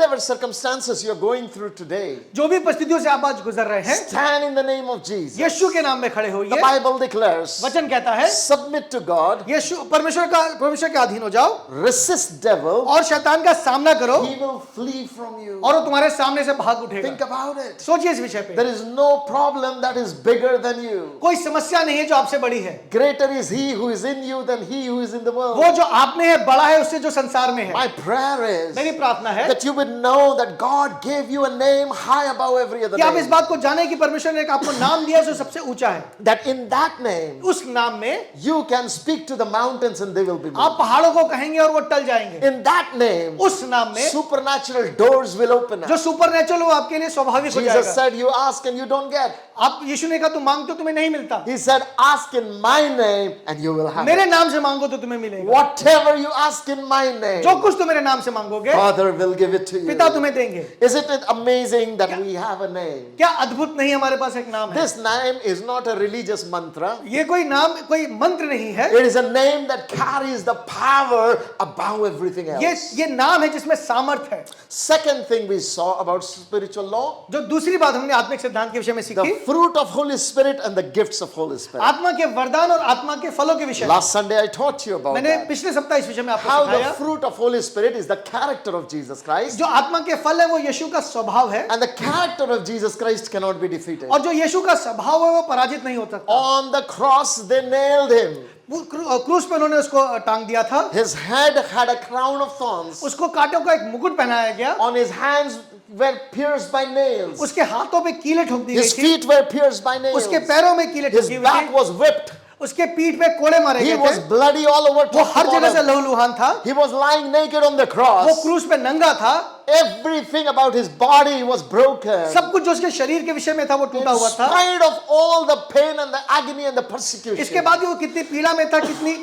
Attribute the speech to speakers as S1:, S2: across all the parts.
S1: whatever circumstances you're going through today,
S2: जो भी परिस्थितियों से आप आज गुजर रहे हैं,
S1: stand in the name of Jesus.
S2: यीशु के नाम में खड़े
S1: The
S2: होइए।
S1: Bible declares,
S2: वचन कहता है
S1: submit to God,
S2: यीशु परमेश्वर के अधीन हो जाओ
S1: resist devil,
S2: और शैतान का सामना करो
S1: he will flee from you.
S2: और वो तुम्हारे सामने से भाग उठेगा।
S1: Think about it.
S2: सोचिए इस विषय पे।
S1: There is no problem that is bigger than you.
S2: कोई समस्या नहीं है जो आपसे बड़ी है।
S1: Greater is he who is in you than he who is in the world.
S2: वो जो आप में है बड़ा है उससे जो संसार में है।
S1: My prayer is
S2: मेरी प्रार्थना है
S1: that you would know that God gave you a name high above every other
S2: कि आप इस
S1: name.
S2: बात को जाने कि परमेश्वर ने एक आपको नाम दिया जो सबसे ऊंचा है।
S1: That in that name
S2: उस नाम में
S1: you can speak to the mountains and they will be moved.
S2: आप पहाड़ों को कहेंगे और वो टल जाएंगे।
S1: In that name
S2: उस नाम में
S1: supernatural doors will open
S2: जो
S1: up.
S2: सुपरनैचुरल वो आपके लिए स्वाभाविक हो
S1: Jesus
S2: जाएगा।
S1: said you ask and you don't get.
S2: आप यीशु ने कहा तुम मांगते हो तुम्हें नहीं मिलता,
S1: He said ask in my name and you will have
S2: मेरे
S1: it.
S2: नाम से मांगो तो तुम्हें मिलेगा।
S1: Whatever you ask in my name,
S2: जो कुछ तुम मेरे नाम से मांगोगे
S1: Father will give it to you.
S2: पिता तुम्हें देंगे।
S1: Isn't it amazing that we have a name?
S2: क्या अद्भुत नहीं हमारे पास एक नाम है।
S1: This name is not a religious mantra.
S2: ये कोई नाम कोई मंत्र नहीं है,
S1: It is a name that carries the power above everything else.
S2: ये नाम है जिसमें सामर्थ है।
S1: Second thing we saw about spiritual law,
S2: जो दूसरी बात हमने आत्मिक सिद्धांत के विषय में
S1: the
S2: सीखी,
S1: fruit of Holy Spirit and the gifts of Holy Spirit.
S2: आत्मा के वरदान और आत्मा के फलों के विषय।
S1: Last Sunday I taught you about
S2: मैंने
S1: that.
S2: पिछले सप्ताह इस विषय में आपको
S1: How the
S2: सिखाया।
S1: fruit of Holy Spirit is the character of Jesus Christ,
S2: जो आत्मा के फल है वो यीशु का स्वभाव है
S1: and the character of Jesus Christ cannot be defeated.
S2: और जो यीशु का स्वभाव है वो पराजित नहीं हो सकता।
S1: On the cross they nailed him.
S2: वो क्रूस पे उन्होंने उसको टांग दिया था,
S1: His head had a crown of thorns.
S2: उसको कांटों का एक मुकुट पहनाया गया,
S1: On his hands were pierced by nails.
S2: उसके हाथों पे कीलें ठोक दी गई
S1: His
S2: थी,
S1: feet were pierced by nails.
S2: उसके पैरों में कीलें
S1: His
S2: ठोकी हुई
S1: back
S2: थी,
S1: was whipped.
S2: उसके पीठ पे कोड़े मारे
S1: He
S2: गए
S1: was
S2: थे,
S1: bloody all over.
S2: वो
S1: top to
S2: हर जगह से
S1: bottom.
S2: लहूलुहान था,
S1: He was lying naked on the
S2: वो
S1: cross.
S2: क्रूस पे नंगा था,
S1: Everything about his body was broken.
S2: सब कुछ जो उसके शरीर के विषय में था वो
S1: In
S2: टूटा हुआ था।
S1: spite of all the pain and the agony and the
S2: इसके
S1: persecution,
S2: बाद भी वो कितनी पीड़ा में था, कितनी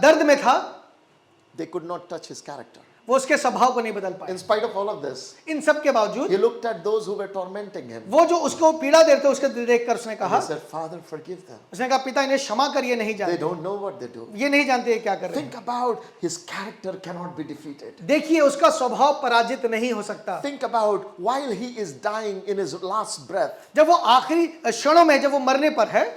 S2: दर्द में था,
S1: they could not touch his character.
S2: वो उसके स्वभाव को नहीं बदल पाए।
S1: In spite of all of this,
S2: इन सब के बावजूद
S1: he looked at those who were tormenting him.
S2: वो जो उसको पीड़ा देते उसके देखकर उसने
S1: He
S2: कहा,
S1: said, Father, forgive them.
S2: उसने कहा पिता इन्हें क्षमा कर, ये नहीं
S1: They
S2: जानते,
S1: don't know what they do.
S2: ये नहीं जानते ये क्या कर रहे हैं।
S1: Think about his character cannot be defeated.
S2: देखिए उसका स्वभाव पराजित नहीं हो सकता।
S1: Think about while he is dying in his last breath,
S2: जब वो आखिरी क्षणों में जब वो मरने पर है,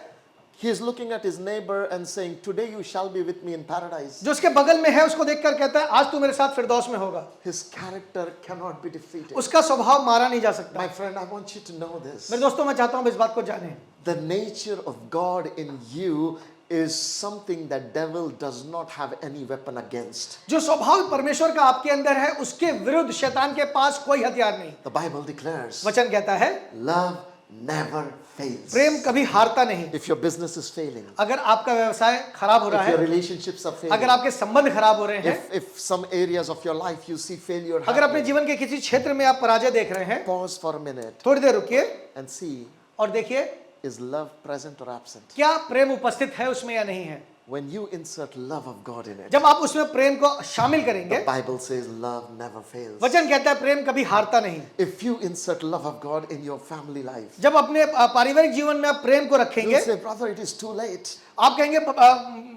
S1: he is looking at his neighbor and saying, today you shall be with me in paradise.
S2: जो उसके बगल में है उसको देखकर कहता है आज तू मेरे साथ फिरदौस में होगा।
S1: His character cannot be defeated.
S2: उसका स्वभाव मारा नहीं जा सकता।
S1: My friend, I want you to know this.
S2: मेरे दोस्तों मैं चाहता हूँ इस बात को जानें,
S1: The nature of God in you is something that devil does not have any weapon against.
S2: जो स्वभाव परमेश्वर का आपके अंदर है उसके विरुद्ध शैतान के पास कोई हथियार नहीं।
S1: The Bible declares,
S2: वचन कहता है
S1: love never fails.
S2: प्रेम कभी हारता नहीं।
S1: If your business is failing,
S2: अगर आपका व्यवसाय खराब हो रहा
S1: if your
S2: है,
S1: relationships are
S2: अगर
S1: failing,
S2: आपके संबंध खराब हो रहे हैं,
S1: if some areas of your life you see failure
S2: अगर अपने
S1: happening,
S2: जीवन के किसी क्षेत्र में आप पराजय देख रहे हैं,
S1: pause for a minute
S2: थोड़ी देर रुकिए
S1: and see,
S2: और देखिए
S1: is love present or absent?
S2: क्या प्रेम उपस्थित है उसमें या नहीं है।
S1: When you insert love of God in it,
S2: जब आप उसमें प्रेम को शामिल करेंगे,
S1: the Bible says love never fails.
S2: वचन कहता है प्रेम कभी हारता नहीं।
S1: If you insert love of God in your family life,
S2: जब अपने पारिवारिक जीवन में आप प्रेम को
S1: you'll
S2: रखेंगे,
S1: say, brother, it is too late.
S2: आप कहेंगे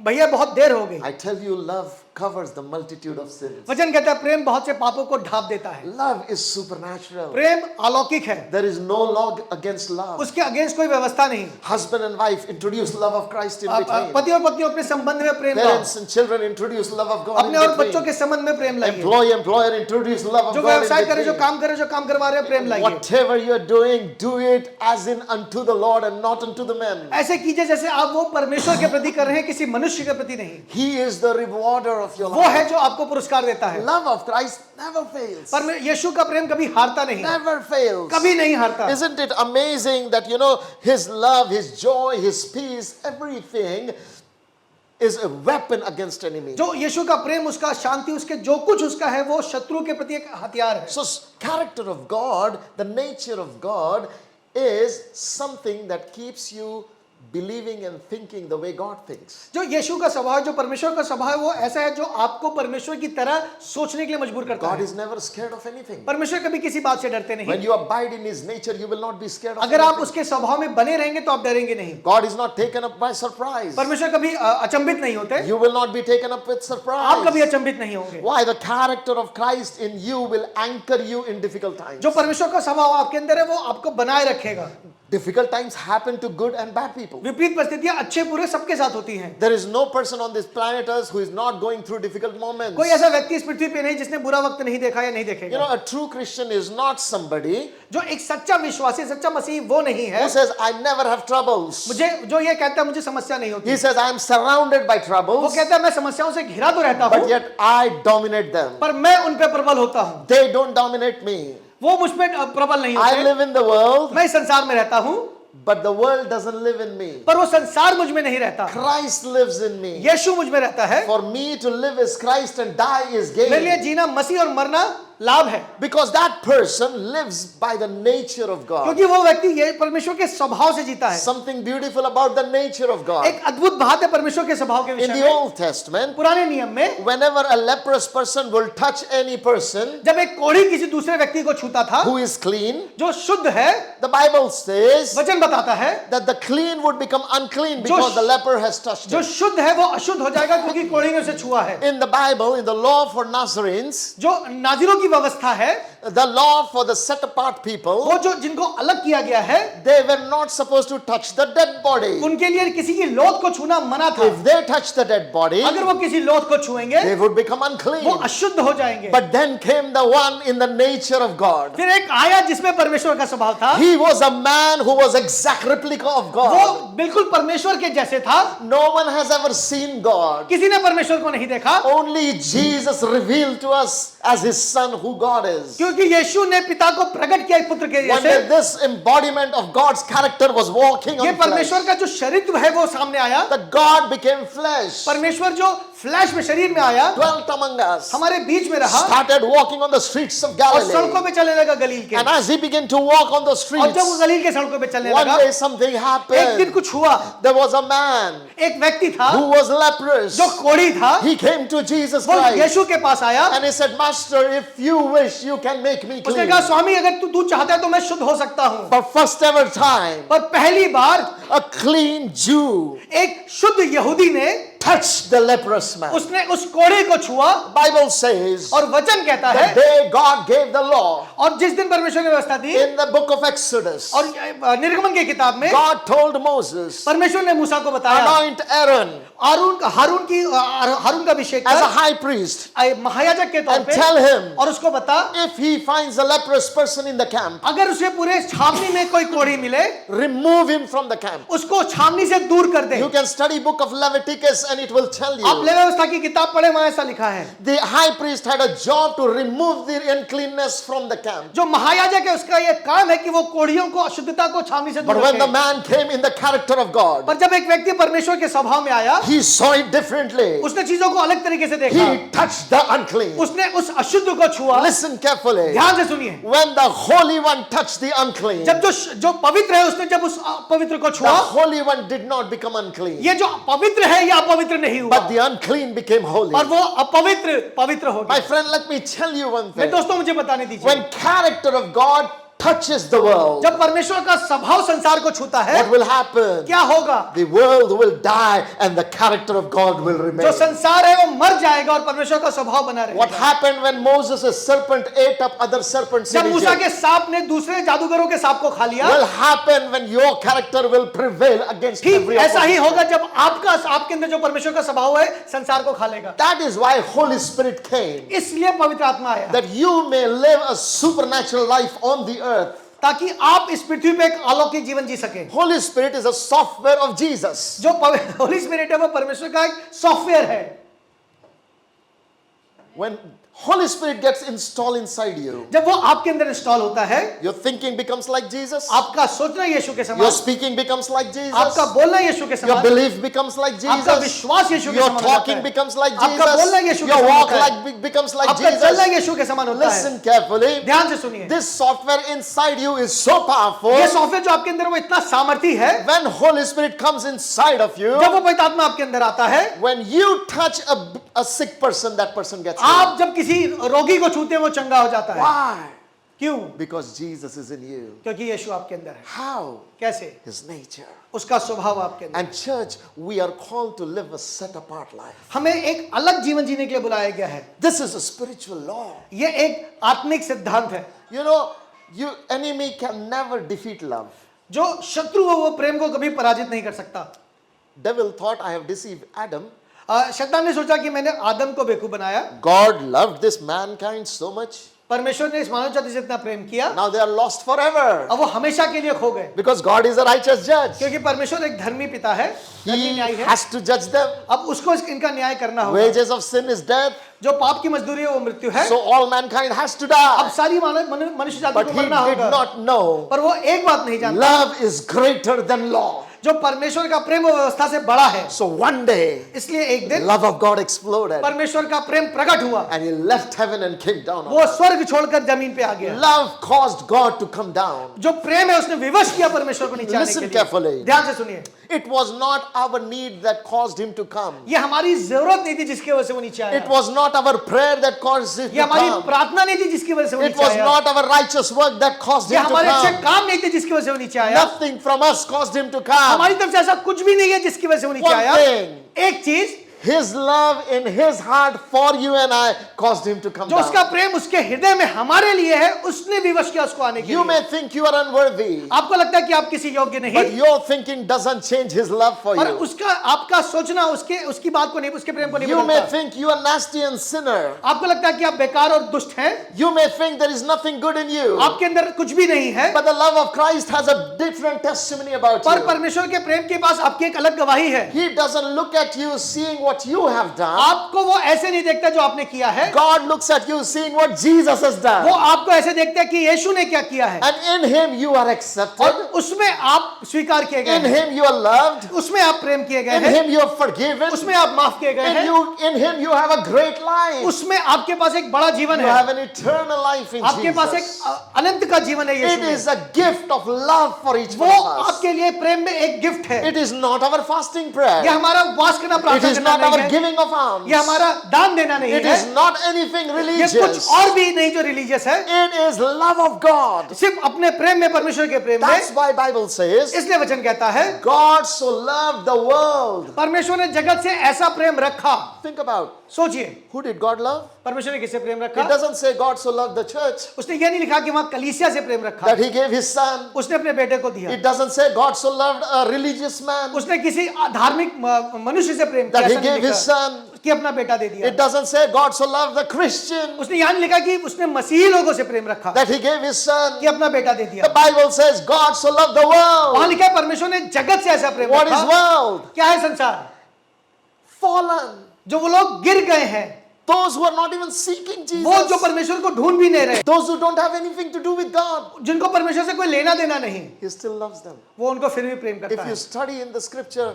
S2: भैया बहुत देर हो गई।
S1: I tell you, love covers the multitude of sins.
S2: वचन कहता है प्रेम बहुत से पापों को ढाप देता है।
S1: Love is supernatural.
S2: प्रेम अलौकिक है,
S1: There is no law against love.
S2: उसके अगेंस्ट कोई व्यवस्था नहीं।
S1: Husband and wife introduce love of Christ in between.
S2: पति और पत्नी अपने संबंध में प्रेम लाओ,
S1: Parents and children introduce love of God
S2: अपने और
S1: in
S2: बच्चों
S1: between.
S2: के संबंध में प्रेम लाइए।
S1: Employer introduce love of
S2: जो
S1: God in
S2: व्यवसाय करे, जो
S1: between.
S2: काम करे, जो काम करवा रहे हैं, प्रेम लाइए।
S1: Whatever you are doing, do it as in unto the Lord and not unto the men.
S2: ऐसे कीजिए जैसे आप वो परमेश्वर के प्रति कर रहे हैं, किसी मनुष्य के प्रति नहीं।
S1: He is the rewarder of your
S2: वो
S1: life.
S2: है जो आपको पुरस्कार देता है।
S1: Love of Christ never fails.
S2: पर यीशु का प्रेम कभी हारता नहीं,
S1: Never fails.
S2: कभी नहीं हारता।
S1: Isn't it amazing that his love, his joy, his peace, everything is a weapon against enemy.
S2: जो यीशु का प्रेम, उसका शांति, उसके जो कुछ उसका है वो शत्रु के प्रति एक हथियार है।
S1: So character of God, the nature of God is something that keeps you believing and thinking the way God thinks.
S2: जो यीशु का स्वभाव, जो परमेश्वर का स्वभाव है, वो ऐसा है जो आपको परमेश्वर की तरह सोचने के लिए मजबूर करता
S1: God
S2: है।
S1: is never scared of anything.
S2: परमेश्वर कभी किसी बात से डरते नहीं।
S1: When you abide in His nature, you will not be scared of
S2: अगर आप
S1: anything.
S2: उसके स्वभाव में बने रहेंगे तो आप डरेंगे नहीं।
S1: God is not taken up by surprise.
S2: परमेश्वर कभी अचंभित नहीं होते।
S1: You will not be taken up with
S2: आप कभी
S1: surprise.
S2: अचंभित नहीं होंगे।
S1: Why? The character of Christ in you will anchor you in difficult times.
S2: जो परमेश्वर का स्वभाव आपके अंदर है वो आपको बनाए रखेगा।
S1: Difficult times happen to good and bad people.
S2: विपरीत परिस्थितियां अच्छे बुरे सबके साथ होती हैं।
S1: There is no person on this planet Earth who is not going through difficult moments.
S2: कोई ऐसा व्यक्ति इस पृथ्वी पे नहीं जिसने बुरा वक्त नहीं देखा या नहीं
S1: You
S2: देखेगा।
S1: know, a true Christian is not somebody
S2: जो एक सच्चा विश्वासी, सच्चा मसीह वो नहीं है
S1: who says, I never have troubles.
S2: मुझे, जो ये कहता है मुझे समस्या नहीं होती।
S1: He says, I am surrounded by
S2: वो
S1: troubles,
S2: कहता है मैं समस्याओं से घिरा तो रहता
S1: but
S2: हूँ
S1: yet I dominate them.
S2: पर मैं उन पे प्रबल होता हूँ।
S1: They don't dominate me.
S2: वो मुझ पे प्रबल नहीं
S1: I
S2: होते।
S1: live in the world,
S2: मैं इस संसार में रहता हूँ
S1: but the world doesn't live in me.
S2: पर वो संसार मुझ में नहीं रहता।
S1: Christ lives in me.
S2: यीशु मुझ में रहता है।
S1: For me to live is Christ and die is
S2: मेरे लिए
S1: gain.
S2: जीना मसीह और मरना लाभ है।
S1: Because that person lives by the nature of God.
S2: क्योंकि वो व्यक्ति ये परमेश्वर के स्वभाव से जीता है।
S1: Something beautiful about the nature of God.
S2: एक अद्भुत बात है परमेश्वर के स्वभाव के
S1: In
S2: विषय
S1: the
S2: में।
S1: Old Testament,
S2: पुराने नियम में
S1: whenever a leprous person will touch any person
S2: जब एक कोढ़ी किसी दूसरे व्यक्ति को छूता था
S1: who is clean,
S2: जो शुद्ध है,
S1: the Bible says
S2: वचन बताता है
S1: that the clean would become unclean because the leper has touched
S2: जो
S1: it.
S2: शुद्ध है वो अशुद्ध हो जाएगा क्योंकि कोढ़ी ने उसे छुआ है।
S1: In the Bible, in the law for Nazarenes,
S2: जो नाजिरों की व्यवस्था है,
S1: the law for the set apart people,
S2: वो जो जिनको अलग किया गया है,
S1: they were not supposed to touch the dead body.
S2: उनके लिए किसी की लोथ को छूना मना था।
S1: If they touch the dead body,
S2: अगर वो किसी लोथ को छुएंगे
S1: they would become
S2: वो
S1: unclean.
S2: अशुद्ध हो जाएंगे।
S1: But then came the one in the nature of God.
S2: फिर एक आया जिसमें परमेश्वर का स्वभाव था।
S1: He was a man who was exact replica of
S2: वो
S1: God.
S2: बिल्कुल परमेश्वर के जैसे था।
S1: No one has ever seen God.
S2: किसी ने परमेश्वर को नहीं देखा
S1: Only Jesus revealed to us as his son who God is.
S2: क्योंकि यीशु ने पिता को प्रकट किया एक पुत्र के
S1: One
S2: जैसे।
S1: day this embodiment of God's character was walking
S2: ये
S1: on flesh.
S2: परमेश्वर का जो शरीर है वो सामने आया।
S1: The God became flesh,
S2: परमेश्वर जो फ्लैश में शरीर में आया,
S1: dwelt among us,
S2: हमारे बीच में रहा
S1: started walking on the streets of
S2: और
S1: Galilee.
S2: सड़कों पे चलने लगा गलील के।
S1: And as he began to walk on the
S2: और
S1: streets,
S2: जब वो गलील के सड़कों पे चलने
S1: one
S2: लगा,
S1: day something
S2: एक दिन
S1: happened.
S2: कुछ हुआ।
S1: There was a man
S2: एक व्यक्ति था
S1: who was leprous.
S2: जो कोढ़ी था,
S1: He came to Jesus
S2: वो
S1: Christ
S2: यीशु के पास आया।
S1: and he said, Master, if you wish, you can make me
S2: उसने
S1: clean.
S2: कहा स्वामी अगर तू चाहता है तो मैं शुद्ध हो सकता हूँ।
S1: For first ever time,
S2: पर पहली बार
S1: a clean Jew
S2: एक शुद्ध यहूदी ने
S1: touched the leprous man.
S2: उसने उस कोढ़े को छुआ
S1: Bible says
S2: और वचन कहता
S1: the
S2: है
S1: day God gave the law
S2: और जिस दिन परमेश्वर ने व्यवस्था दी
S1: in the book of Exodus,
S2: और निर्गमन की किताब में
S1: God told Moses,
S2: परमेश्वर ने मूसा को बताया
S1: anoint Aaron
S2: हारून का अभिषेक
S1: as a
S2: कर
S1: high priest
S2: महायाजक के तौर
S1: and
S2: पे
S1: tell him
S2: और उसको बता
S1: if he finds a leprous person in the camp,
S2: अगर उसे पूरे छावनी में कोई कोढ़ी मिले
S1: remove him from the camp.
S2: उसको छावनी से दूर कर दे।
S1: You can study book of Leviticus and it will tell
S2: आप
S1: you.
S2: लेवी व्यवस्था की किताब पढ़े वहां ऐसा लिखा है।
S1: The high priest had a job to remove the uncleanness from the camp.
S2: जो महायाजक है उसका ये काम है कि वो कोढ़ियों को अशुद्धता को छावनी से दूर
S1: But when the
S2: रखे।
S1: man came in the character of God,
S2: पर जब एक व्यक्ति परमेश्वर के स्वभाव में आया
S1: he saw it differently.
S2: उसने चीजों को अलग तरीके से देखा।
S1: He touched the unclean.
S2: उसने उस अशुद्ध को छुआ।
S1: Listen carefully.
S2: ध्यान से सुनिए।
S1: When the Holy One touched the unclean,
S2: जब जो पवित्र है उसने जब उस अपवित्र को
S1: the
S2: छुआ,
S1: Holy One did not become unclean,
S2: ये जो पवित्र है ये अपवित्र नहीं हुआ
S1: but the unclean became holy.
S2: और वो अपवित्र पवित्र हो
S1: My
S2: गया।
S1: friend, let me tell you one
S2: मैं
S1: thing.
S2: दोस्तों मुझे बताने दीजिए,
S1: When character of God touches the world,
S2: जब परमेश्वर का स्वभाव संसार को छूता है
S1: what will happen?
S2: क्या होगा?
S1: The world will die and the character of God will remain.
S2: जो संसार है वो मर जाएगा और परमेश्वर का स्वभाव बना
S1: What
S2: रहेगा।
S1: happened when Moses' serpent ate up other serpents in
S2: जब मूसा
S1: Egypt?
S2: के सांप ने दूसरे जादूगरों के सांप को खा लिया,
S1: Will happen when your character will prevail against
S2: ठीक
S1: every
S2: ऐसा ही
S1: opposition.
S2: होगा जब आपके अंदर जो परमेश्वर का स्वभाव है संसार को खा लेगा।
S1: That is why Holy Spirit came,
S2: इसलिए पवित्र आत्मा आया
S1: that you may live a supernatural life on the earth.
S2: ताकि आप इस पृथ्वी पे एक अलौकिक जीवन जी सके।
S1: Holy Spirit is a software of Jesus.
S2: जो होली स्पिरिट है वो परमेश्वर का एक सॉफ्टवेयर है।
S1: When Holy Spirit gets installed inside you,
S2: जब वो आपके अंदर इंस्टॉल होता है,
S1: your thinking becomes like Jesus,
S2: आपका सोचना यीशु के
S1: your
S2: समान,
S1: speaking becomes like
S2: आपका
S1: Jesus,
S2: बोलना यीशु के
S1: your
S2: समान,
S1: belief becomes like
S2: आपका
S1: Jesus,
S2: विश्वास यीशु के
S1: your
S2: समान होता
S1: talking
S2: है,
S1: becomes like
S2: आपका बोलना
S1: Jesus,
S2: यीशु के
S1: your
S2: समान
S1: walk
S2: होता है,
S1: like becomes like
S2: आपका चलना
S1: Jesus.
S2: यीशु के समान होता है।
S1: Listen carefully.
S2: ध्यान से सुनिए,
S1: This software inside you is so powerful.
S2: ये सॉफ्टवेयर जो आपके अंदर वो इतना सामर्थी है,
S1: When Holy Spirit comes inside of you,
S2: जब वो पवित्र आत्मा आपके अंदर आता है,
S1: when you touch a sick person, that person gets healed.
S2: आप जब किसी रोगी को छूते हैं वो चंगा हो जाता है।
S1: Why?
S2: क्यों?
S1: Because Jesus is in you.
S2: क्योंकि यीशु आपके अंदर है।
S1: How?
S2: कैसे?
S1: His nature.
S2: उसका स्वभाव आपके अंदर।
S1: And church, we are called to live a set apart life.
S2: हमें एक अलग जीवन जीने के लिए बुलाया गया है।
S1: This is a spiritual law.
S2: ये एक आत्मिक सिद्धांत है।
S1: You know, your enemy can never defeat love.
S2: जो शत्रु हो वो प्रेम को कभी पराजित नहीं कर सकता।
S1: Devil thought I have deceived Adam.
S2: शैतान ने सोचा कि मैंने आदम को बेवकूफ बनाया।
S1: God loved this mankind so much.
S2: परमेश्वर ने इस मानव जाति से इतना प्रेम किया,
S1: Now they are lost forever.
S2: अब वो हमेशा के लिए खो गए,
S1: Because God is a righteous judge.
S2: क्योंकि परमेश्वर एक धर्मी पिता है, धर्मी
S1: He
S2: न्यायी है।
S1: has to judge them.
S2: अब उसको इनका न्याय करना होगा।
S1: Wages of sin is death.
S2: जो पाप की मजदूरी है वो मृत्यु है।
S1: So all mankind has to
S2: अब
S1: die.
S2: सारी मनुष्य जाति
S1: But
S2: को
S1: he
S2: मरना
S1: did
S2: होगा,
S1: not know
S2: पर वो एक बात नहीं जानता,
S1: love is greater than law.
S2: जो परमेश्वर का प्रेम वो व्यवस्था से बड़ा है।
S1: So one day,
S2: इसलिए एक
S1: the
S2: दिन
S1: love of God exploded
S2: परमेश्वर का प्रेम प्रकट हुआ,
S1: and he left heaven and came down on
S2: वो
S1: earth.
S2: स्वर्ग छोड़कर जमीन पे आ गया।
S1: Love caused God to come down.
S2: जो प्रेम है उसने विवश किया परमेश्वर को नीचे आने
S1: Listen
S2: के लिए।
S1: carefully.
S2: ध्यान से सुनिए,
S1: It was not our need that caused him to come.
S2: ये हमारी जरूरत नहीं थी जिसकी वजह से वो नीचे आया।
S1: It was not our prayer that caused him
S2: ये
S1: to
S2: हमारी
S1: come.
S2: प्रार्थना नहीं थी जिसकी वजह से वो
S1: It
S2: नीचे
S1: was
S2: आया।
S1: not our righteous work that caused
S2: ये
S1: him to
S2: हमारे अच्छे
S1: come.
S2: काम नहीं थे जिसकी वजह से वो नीचे आया।
S1: Nothing from us caused him to come.
S2: हमारी तरफ से ऐसा कुछ भी नहीं है जिसकी वजह से वो नीचे
S1: One
S2: आया।
S1: thing.
S2: एक चीज,
S1: His love in his heart for you and I caused him to come
S2: जो उसका
S1: down.
S2: प्रेम उसके हृदय में हमारे लिए है, उसने विवश किया उसको आने के
S1: You
S2: लिए।
S1: may think you are unworthy,
S2: आपको लगता है कि आप किसी योग्य
S1: but
S2: नहीं,
S1: your thinking doesn't change his love for
S2: और
S1: you.
S2: उसका आपका सोचना उसकी बात को नहीं, उसके प्रेम को नहीं
S1: You may
S2: बदलता।
S1: think you are nasty and sinner.
S2: आपको लगता है कि आप बेकार और दुष्ट हैं,
S1: You may think there is nothing good in you.
S2: आपके अंदर कुछ भी नहीं है,
S1: But the love of Christ has a different testimony about
S2: पर
S1: you.
S2: परमेश्वर के प्रेम के पास आपकी एक अलग गवाही है।
S1: He doesn't look at you seeing what you have done.
S2: आपको वो ऐसे नहीं देखता जो आपने किया है,
S1: God looks at you seeing what Jesus has
S2: वो
S1: done.
S2: आपको ऐसे देखता है कि यीशु ने क्या किया है,
S1: And in him you are accepted.
S2: और उसमें आप स्वीकार किए गए
S1: In
S2: हैं,
S1: him you are loved.
S2: उसमें आप प्रेम किए गए
S1: In
S2: हैं,
S1: him you are forgiven.
S2: उसमें आप माफ किए गए हैं,
S1: In him you have a great life.
S2: उसमें आपके पास एक बड़ा जीवन
S1: You
S2: है,
S1: have an eternal life in
S2: आपके पास एक
S1: Jesus.
S2: अनंत का जीवन है
S1: It
S2: यीशु में।
S1: is a gift of love for each
S2: वो
S1: one of us.
S2: आपके लिए प्रेम में एक गिफ्ट है।
S1: It is not our fasting
S2: ये
S1: prayer.
S2: हमारा उपवास करना,
S1: It
S2: प्रार्थना
S1: is
S2: करना
S1: not
S2: नहीं
S1: our
S2: है,
S1: giving of alms.
S2: ये हमारा दान देना नहीं
S1: It
S2: है,
S1: is not anything
S2: ये कुछ
S1: religious.
S2: और भी नहीं जो रिलीजियस है,
S1: It is love of God.
S2: सिर्फ अपने प्रेम में, परमेश्वर के प्रेम
S1: That's
S2: में।
S1: why Bible says
S2: इसलिए वचन कहता है,
S1: God so loved the world.
S2: परमेश्वर ने जगत से ऐसा प्रेम रखा।
S1: Think about
S2: सोचिए,
S1: who did God love?
S2: परमेश्वर ने किससे प्रेम
S1: It
S2: रखा?
S1: doesn't say God so loved the church
S2: उसने ये नहीं लिखा कि वहां कलीसिया से प्रेम रखा,
S1: that he gave his son.
S2: उसने अपने बेटे को दिया।
S1: It doesn't say God so loved a religious man
S2: उसने किसी धार्मिक मनुष्य से प्रेम किया,
S1: that he
S2: ऐसा नहीं
S1: gave his
S2: लिखा
S1: son.
S2: कि अपना बेटा दे दिया।
S1: It doesn't say God so loved the Christian
S2: उसने यहाँ नहीं लिखा कि उसने मसीही लोगों से प्रेम रखा,
S1: that he gave his son.
S2: कि अपना बेटा दे
S1: The
S2: दिया।
S1: Bible says God so loved the
S2: वहां
S1: world.
S2: लिखा है परमेश्वर ने जगत से ऐसा प्रेम
S1: What is
S2: रखा।
S1: world?
S2: क्या है संसार?
S1: Fallen.
S2: जो वो लोग गिर गए हैं,
S1: Those who are not even seeking
S2: वो जो
S1: Jesus.
S2: परमेश्वर को ढूंढ भी नहीं रहे,
S1: Those who don't have anything to do with God.
S2: जिनको परमेश्वर से कोई लेना देना नहीं,
S1: He still loves them.
S2: वो उनको फिर भी प्रेम करता
S1: If
S2: है।
S1: you study in the scripture,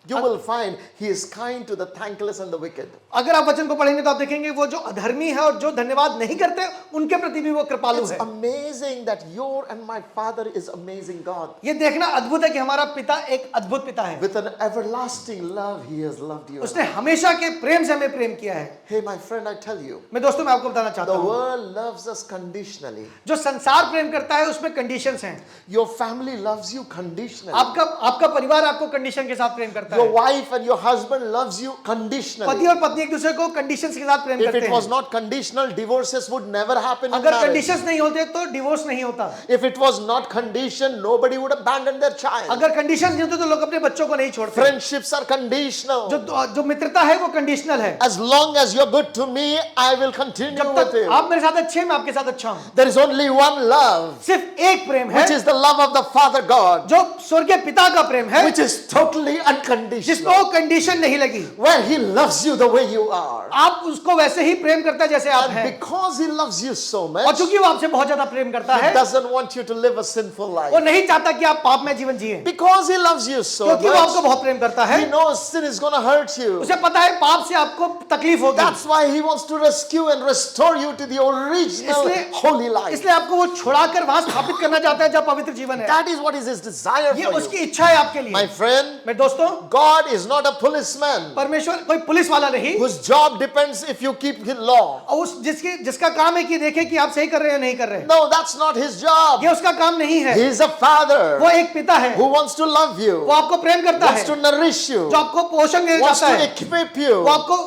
S1: you will find he is kind to the thankless and the wicked.
S2: अगर आप वचन को पढ़ेंगे तो आप देखेंगे वो जो अधर्मी है और जो धन्यवाद नहीं करते उनके प्रति भी वो कृपालु
S1: It's
S2: है।
S1: amazing that your and my Father is amazing God.
S2: ये देखना अद्भुत है कि हमारा पिता एक अद्भुत पिता है।
S1: With an everlasting love, he has loved you.
S2: उसने हमेशा के प्रेम से हमें प्रेम किया है।
S1: Hey, my friend, I tell you,
S2: मैं दोस्तों मैं आपको बताना चाहता
S1: the
S2: हूँ,
S1: world loves us conditionally.
S2: जो संसार प्रेम करता है उसमें कंडीशंस हैं।
S1: Your family loves you conditionally.
S2: आपका परिवार आपको कंडीशन के साथ प्रेम करता
S1: Your
S2: है।
S1: wife and your husband loves you
S2: पति
S1: conditionally.
S2: और पत्नी एक दूसरे को कंडीशंस के साथ प्रेम
S1: If
S2: करते
S1: it was
S2: हैं।
S1: not conditional, divorces would never happen in
S2: अगर
S1: marriage.
S2: कंडीशंस नहीं होते तो डिवोर्स नहीं होता।
S1: If it was not conditioned, nobody would abandon their child.
S2: अगर कंडीशंस नहीं होते तो लोग अपने बच्चों को नहीं छोड़ते।
S1: Friendships are conditional.
S2: जो मित्रता है वो कंडीशनल है।
S1: As long as you're good to me, I will continue
S2: जब
S1: with
S2: तक
S1: you.
S2: आप मेरे साथ अच्छे हैं मैं आपके साथ अच्छा हूँ।
S1: There is only one love,
S2: सिर्फ एक प्रेम है
S1: which is the love of the Father God,
S2: जो स्वर्गीय पिता का प्रेम है,
S1: which is totally conditional,
S2: जिसमें वो कंडीशन नहीं लगी,
S1: where he loves you the way you are.
S2: आप उसको वैसे ही प्रेम करता है जैसे आप
S1: And
S2: हैं,
S1: because he loves you so
S2: और
S1: much,
S2: चूंकि वो आपसे बहुत ज्यादा प्रेम करता
S1: he
S2: है,
S1: doesn't want you to live a sinful
S2: वो
S1: life.
S2: नहीं चाहता कि आप पाप में जीवन जिए,
S1: Because he loves you so
S2: क्योंकि वो आपको
S1: much,
S2: बहुत प्रेम करता है,
S1: he knows sin is going to hurt you.
S2: उसे पता है पाप से आपको तकलीफ होगी,
S1: That's why he wants to rescue and restore you to the original
S2: इसलिए-
S1: holy life.
S2: इसलिए आपको वो छुड़ाकर वहां स्थापित करना चाहता है जब पवित्र जीवन है।
S1: That is what is his desire
S2: ये
S1: for
S2: उसकी
S1: you.
S2: इच्छा है आपके लिए।
S1: My friend,
S2: मेरे दोस्तों,
S1: God is not a policeman
S2: परमेश्वर कोई पुलिस वाला नहीं,
S1: whose job depends if you keep his law.
S2: और उस जिसका काम है कि देखे कि आप सही कर रहे हैं या नहीं कर रहे हैं,
S1: No, that's not his job.
S2: ये उसका काम नहीं है।
S1: He is a
S2: वो
S1: father
S2: एक पिता है,
S1: who wants to love you,
S2: वो आपको प्रेम करता
S1: wants
S2: है,
S1: to nourish you,
S2: जो आपको पोषण देना
S1: wants
S2: चाहता
S1: to
S2: है,
S1: equip you,
S2: वो आपको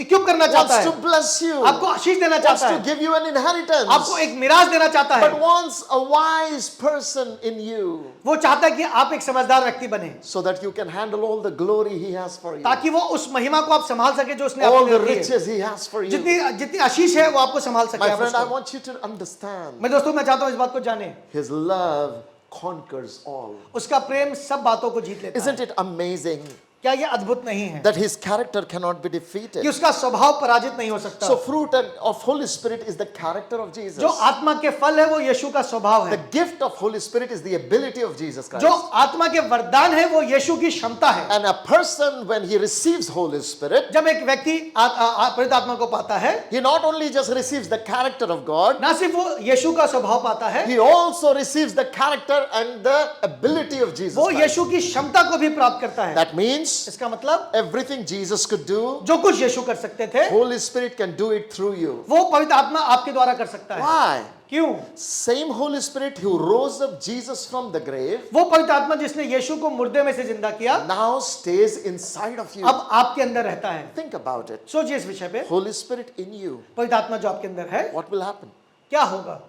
S2: इक्विप करना चाहता
S1: wants to
S2: है,
S1: bless you,
S2: आपको आशीष देना
S1: wants
S2: चाहता
S1: to
S2: है,
S1: give you an inheritance,
S2: आपको एक मिराज देना चाहता है,
S1: but wants a wise person in you
S2: वो चाहता है कि आप एक समझदार व्यक्ति बने,
S1: so that you can handle all the glory he has for you,
S2: ताकि वो उस महिमा को आप संभाल सके जो उसने
S1: all
S2: आपके
S1: the
S2: लिए रखी है।
S1: riches he has for you.
S2: जितनी जितनी आशीष है वो आपको संभाल सके।
S1: My
S2: आप
S1: friend, I
S2: उसको।
S1: want you to understand
S2: मैं दोस्तों, मैं चाहता हूँ इस बात को जाने,
S1: his love conquers all.
S2: उसका प्रेम सब बातों को जीत लेता
S1: Isn't
S2: है।
S1: it amazing
S2: क्या ये अद्भुत नहीं है
S1: that his character cannot be defeated?
S2: कि उसका स्वभाव पराजित नहीं हो सकता?
S1: So fruit of Holy Spirit is the character of Jesus.
S2: जो आत्मा के फल है वो यीशु का स्वभाव
S1: The
S2: है,
S1: gift of Holy Spirit is the ability of Jesus Christ.
S2: जो आत्मा के वरदान है वो यीशु की क्षमता है।
S1: And a person, when he receives Holy Spirit,
S2: जब एक व्यक्ति पवित्र आत्मा को पाता है,
S1: he not only just receives the character of God,
S2: ना सिर्फ वो यीशु का स्वभाव पाता है,
S1: he also receives the character and the ability of Jesus
S2: वो
S1: Christ.
S2: यीशु की क्षमता को भी प्राप्त करता है।
S1: That means
S2: इसका मतलब
S1: everything Jesus could do,
S2: जो कुछ यीशु कर सकते थे
S1: Holy Spirit can do it through you.
S2: वो पवित्र आत्मा आपके द्वारा कर सकता है।
S1: Why?
S2: क्यों?
S1: Same Holy Spirit who rose up Jesus from the grave
S2: वो पवित्र आत्मा जिसने यीशु को मुर्दे में से जिंदा किया
S1: now stays inside of you.
S2: अब आपके अंदर रहता है।
S1: Think about it.
S2: सोचिए इस विषय पे,
S1: Holy Spirit in you.
S2: पवित्र आत्मा जो आपके अंदर है
S1: What will happen?
S2: क्या होगा?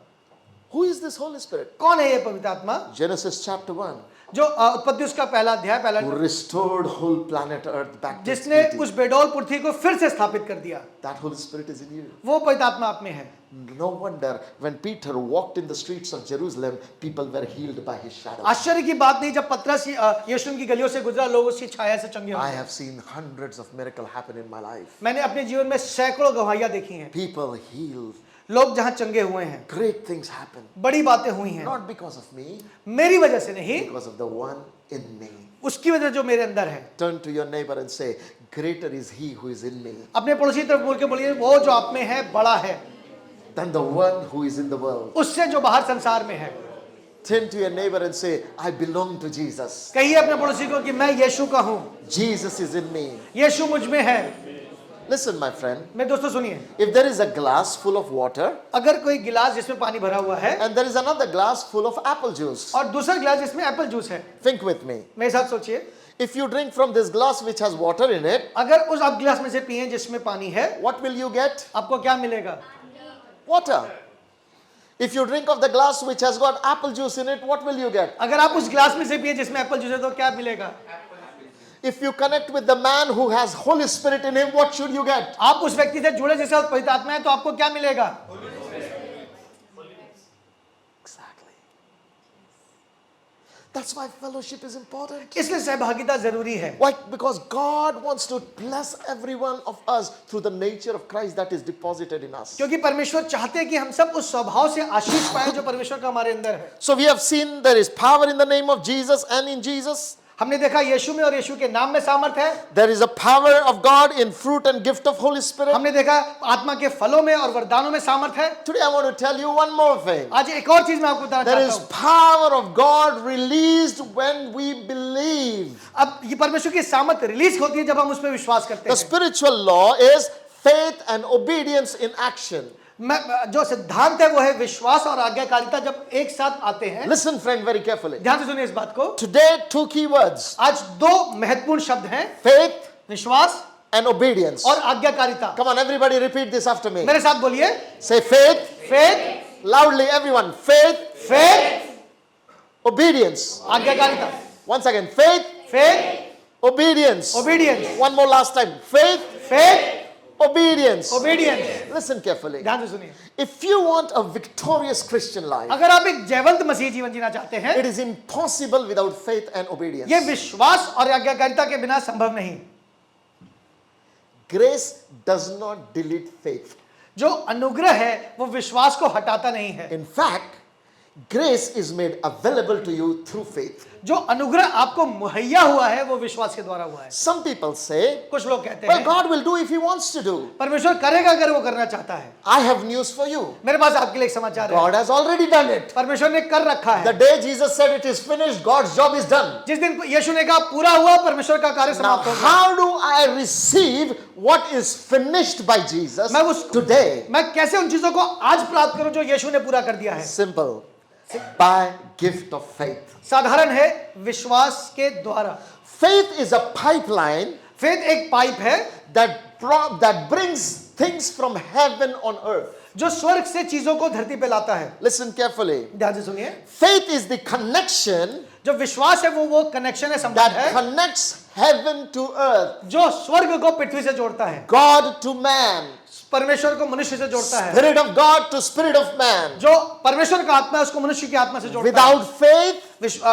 S1: Who is this Holy Spirit?
S2: कौन है ये पवित्र आत्मा?
S1: Genesis chapter 1.
S2: जो उत्पत्ति उसका पहला अध्याय पहला,
S1: Who restored whole planet Earth back to its
S2: जिसने
S1: beauty.
S2: उस बेडौल पृथ्वी को फिर से स्थापित कर दिया,
S1: That Holy Spirit is in you.
S2: वो पवित्र आत्मा आप में है।
S1: No wonder when Peter walked in the streets of Jerusalem, people were healed by his shadow.
S2: आश्चर्य की बात नहीं, जब पतरस यरूशलेम की गलियों से गुजरा, लोग उसकी छाया से चंगे
S1: I
S2: हुए।
S1: have seen hundreds of miracles happen in my life.
S2: मैंने अपने जीवन में सैकड़ों गवाहियां देखी हैं,
S1: People healed.
S2: लोग जहां चंगे हुए हैं,
S1: Great things happen.
S2: बड़ी बातें हुई हैं,
S1: Not because of me,
S2: मेरी वजह से नहीं,
S1: because of the one in me.
S2: उसकी वजह जो मेरे अंदर है।
S1: Turn to your neighbor and say, greater is he who is in me
S2: अपने पड़ोसी की तरफ बोल के बोलिए, वो जो आप में है बड़ा है
S1: than the one who is in the world.
S2: उससे जो बाहर संसार में है।
S1: Turn to your neighbor and say, I belong to Jesus.
S2: कहिए अपने पड़ोसी को कि मैं यीशु का हूँ,
S1: Jesus is in me.
S2: यीशु मुझ में है।
S1: Listen, my friend,
S2: मेरे दोस्तों सुनिए,
S1: if there is a glass full of water
S2: अगर कोई गिलास जिसमें पानी भरा हुआ है
S1: and there is another glass full of apple juice,
S2: और दूसरा गिलास जिसमें एप्पल जूस है,
S1: think with me.
S2: मेरे साथ सोचिए,
S1: If you drink from this glass which has water in it,
S2: अगर उस आप गिलास में से पिए जिसमें पानी है,
S1: what will you get?
S2: आपको क्या मिलेगा?
S1: Water. If you drink of the glass which has got apple juice in it, what will you get?
S2: अगर आप उस गिलास में से पिए जिसमें एप्पल जूस है तो क्या मिलेगा?
S1: If you connect with the man who has Holy Spirit in him, what should you get?
S2: आप उस व्यक्ति से जुड़े जिसका पवित्र आत्मा है तो आपको क्या मिलेगा?
S1: Exactly. That's why fellowship is important.
S2: इसलिए सहभागिता जरूरी है।
S1: Why? Because God wants to bless every one of us through the nature of Christ that is deposited in us.
S2: क्योंकि परमेश्वर चाहते हैं कि हम सब उस स्वभाव से आशीष पाएं जो परमेश्वर का हमारे अंदर है।
S1: So we have seen there is power in the name of Jesus and in Jesus.
S2: हमने देखा यीशु में और यीशु के नाम में सामर्थ है।
S1: There is a power of God in fruit and gift of Holy Spirit.
S2: हमने देखा आत्मा के फलों में और वरदानों में सामर्थ है।
S1: Today I want to tell you one more thing.
S2: आज एक और चीज मैं आपको बताना
S1: There
S2: चाहता
S1: is
S2: हूँ।
S1: power of God released when we believe.
S2: अब ये परमेश्वर की सामर्थ रिलीज होती है जब हम उस पर विश्वास करते
S1: The
S2: हैं।
S1: spiritual law is faith and obedience in action.
S2: जो सिद्धांत है वो है विश्वास और आज्ञाकारिता जब एक साथ आते हैं।
S1: Listen, friend, very carefully.
S2: ध्यान से सुनिए इस बात को।
S1: Today, two key words:
S2: आज दो महत्वपूर्ण शब्द हैं,
S1: faith
S2: विश्वास
S1: and obedience.
S2: और आज्ञाकारिता।
S1: Come on, everybody, repeat this after me.
S2: मेरे साथ बोलिए,
S1: Say faith
S2: faith,
S1: loudly, everyone. Faith,
S2: faith,
S1: obedience.
S2: आज्ञाकारिता,
S1: Once again, faith,
S2: faith,
S1: obedience.
S2: Obedience,
S1: One more last time. Faith,
S2: faith,
S1: Obedience.
S2: Obedience.
S1: Listen carefully.
S2: ध्यान से सुनिए,
S1: If you want a victorious Christian life,
S2: अगर आप एक जयवंत मसीह जीवन जीना चाहते हैं,
S1: it is impossible without faith and obedience.
S2: ये विश्वास और आज्ञाकारिता के बिना संभव नहीं।
S1: Grace does not delete faith.
S2: जो अनुग्रह है वो विश्वास को हटाता नहीं है।
S1: In fact, grace is made available to you through faith.
S2: जो अनुग्रह आपको मुहैया हुआ है वो विश्वास के द्वारा हुआ है।
S1: Some people say,
S2: कुछ लोग कहते
S1: well,
S2: हैं
S1: God will do if He wants to do.
S2: परमेश्वर करेगा अगर वो करना चाहता है।
S1: I have news for you.
S2: मेरे पास आपके लिए एक समाचार है,
S1: God has already done it.
S2: परमेश्वर ने कर रखा
S1: The
S2: है।
S1: day Jesus said it is finished, God's job is done.
S2: जिस दिन यीशु ने कहा पूरा हुआ, परमेश्वर का कार्य
S1: Now,
S2: समाप्त हो गया।
S1: how do I receive what is finished by Jesus
S2: मैं उस-
S1: today?
S2: मैं कैसे उन चीजों को आज प्राप्त करूं जो यीशु ने पूरा कर दिया है?
S1: Simple. By gift of faith.
S2: साधारण है, विश्वास के द्वारा।
S1: Faith is a pipeline
S2: faith एक पाइप है
S1: that brings things from heaven on earth.
S2: जो स्वर्ग से चीजों को धरती पे लाता है।
S1: Listen carefully.
S2: ध्यान से सुनिए,
S1: Faith is the connection
S2: जो विश्वास है वो कनेक्शन है, संबंध
S1: that
S2: है
S1: connects heaven to earth,
S2: जो स्वर्ग को पृथ्वी से जोड़ता है,
S1: God to man,
S2: परमेश्वर को मनुष्य से जोड़ता है।
S1: Spirit of God to Spirit of man.
S2: जो परमेश्वर का आत्मा है उसको मनुष्य की आत्मा से जोड़ता है।
S1: Without faith,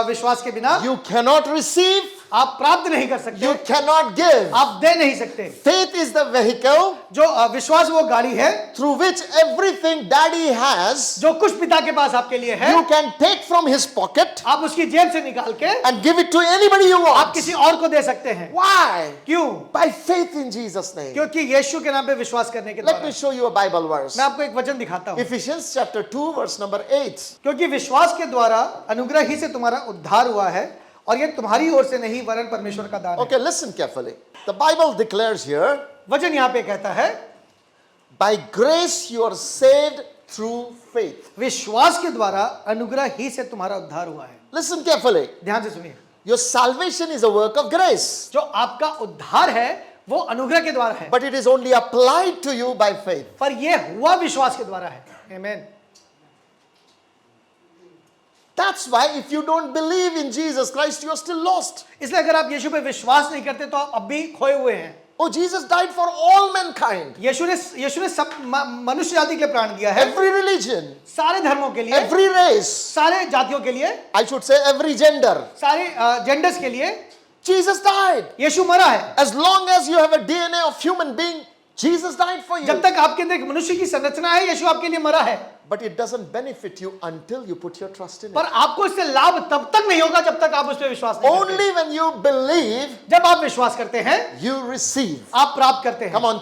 S2: विश्वास के बिना
S1: you cannot receive,
S2: आप प्राप्त नहीं कर सकते,
S1: you cannot give.
S2: आप दे नहीं सकते।
S1: Faith is the vehicle
S2: जो विश्वास वो गाड़ी है
S1: through which everything daddy has,
S2: जो कुछ पिता के पास आपके लिए है,
S1: you can take from his pocket
S2: आप उसकी जेब से निकाल के
S1: and give it to anybody you
S2: आप
S1: want.
S2: किसी और को दे सकते हैं।
S1: Why?
S2: क्यों?
S1: By faith in Jesus' name.
S2: क्योंकि यीशु के नाम पे विश्वास करने के
S1: Let
S2: द्वारा।
S1: me show you a Bible verse.
S2: मैं आपको एक वचन दिखाता हूँ।
S1: Ephesians chapter 2 verse number 8.
S2: क्योंकि विश्वास के द्वारा अनुग्रह ही से तुम्हारा उद्धार हुआ है और ये तुम्हारी ओर से नहीं वरन परमेश्वर का दान है।
S1: Okay, listen carefully. The Bible declares here,
S2: वचन यहाँ पे कहता है
S1: by grace you are saved through faith.
S2: विश्वास के द्वारा अनुग्रह ही से तुम्हारा उद्धार हुआ है।
S1: Listen carefully.
S2: ध्यान से सुनिए,
S1: Your salvation is a work of grace,
S2: जो आपका उद्धार है वो अनुग्रह के द्वारा है,
S1: but it is only applied to you by faith.
S2: पर ये हुआ विश्वास के द्वारा है। आमीन।
S1: That's why if you don't believe in Jesus Christ, you are still lost.
S2: इसलिए अगर आप यीशु पे विश्वास नहीं करते तो आप अब भी खोए हुए हैं।
S1: Oh, Jesus died for all mankind,
S2: यीशु ने सब मनुष्य जाति के लिए प्राण दिया है,
S1: every religion,
S2: सारे धर्मों के लिए,
S1: every race,
S2: सारे जातियों के लिए,
S1: I should say every gender.
S2: सारे जेंडर्स के लिए
S1: Jesus died.
S2: यीशु मरा है।
S1: As long as you have a DNA of human being, Jesus died for you.
S2: जब तक आपके अंदर एक मनुष्य की संरचना है, यीशु आपके लिए मरा है।
S1: But it doesn't benefit you until you put your trust in
S2: पर
S1: it.
S2: आपको इससे लाभ तब तक नहीं होगा जब तक आप उस पर विश्वास नहीं करते।
S1: Only when you believe,
S2: जब आप विश्वास करते हैं,
S1: you receive.
S2: आप प्राप्त करते हैं।
S1: Come on,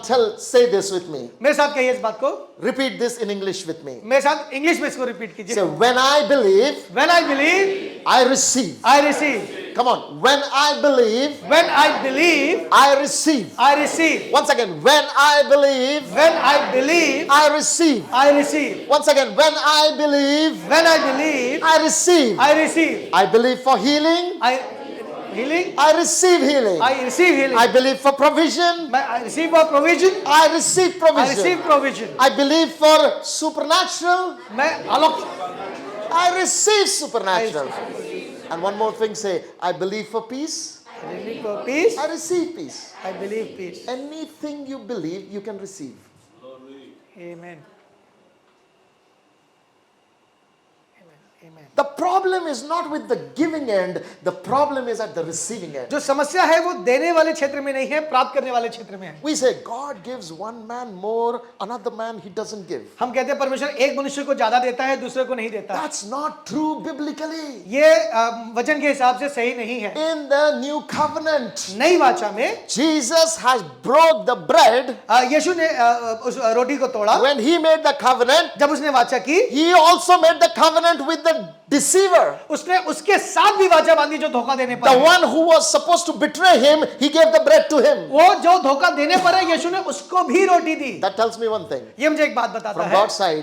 S1: say this with me.
S2: मेरे साथ कहिए इस बात को,
S1: Repeat this in English with me.
S2: मेरे साथ इंग्लिश में इसको रिपीट कीजिए।
S1: Say, when I believe,
S2: When I believe,
S1: I receive.
S2: I receive.
S1: Come on, when I believe,
S2: When I believe,
S1: I receive.
S2: I receive.
S1: Once again, when I believe,
S2: When I believe,
S1: I receive.
S2: I receive.
S1: Once again, when I believe,
S2: When I believe,
S1: I receive.
S2: I receive.
S1: I believe for healing,
S2: Healing,
S1: I receive healing.
S2: I receive healing.
S1: I believe for provision,
S2: I receive for provision,
S1: I receive
S2: I
S1: provision.
S2: receive provision.
S1: I believe for supernatural,
S2: मैं अलौकिक,
S1: I receive supernatural. And one more thing, say, I believe for peace,
S2: I believe for peace,
S1: I receive peace.
S2: I believe peace.
S1: Anything you believe, you can receive.
S2: Amen. Amen.
S1: The problem is not with the giving end, the problem is at the receiving end.
S2: जो समस्या है वो देने वाले क्षेत्र में नहीं है, प्राप्त करने वाले क्षेत्र में है।
S1: We say God gives one man more, another man he doesn't give.
S2: हम कहते हैं परमेश्वर एक मनुष्य को ज्यादा देता है, दूसरे को नहीं देता।
S1: That's not true biblically.
S2: ये वचन के हिसाब से सही नहीं है।
S1: In the new covenant,
S2: नई वाचा में
S1: Jesus has broke the bread.
S2: यीशु ने उस रोटी को तोड़ा।
S1: When he made the covenant,
S2: जब उसने वाचा की,
S1: he also made the covenant with the deceiver.
S2: उसने उसके साथ भी वाचा बांधी जो धोखा देने पर
S1: The
S2: है।
S1: one who was supposed to betray him, he gave the bread to him.
S2: वो जो धोखा देने पर है, यीशु ने उसको भी रोटी दी।
S1: That tells me one thing.
S2: ये मुझे एक बात बताता
S1: From
S2: है,
S1: God's side,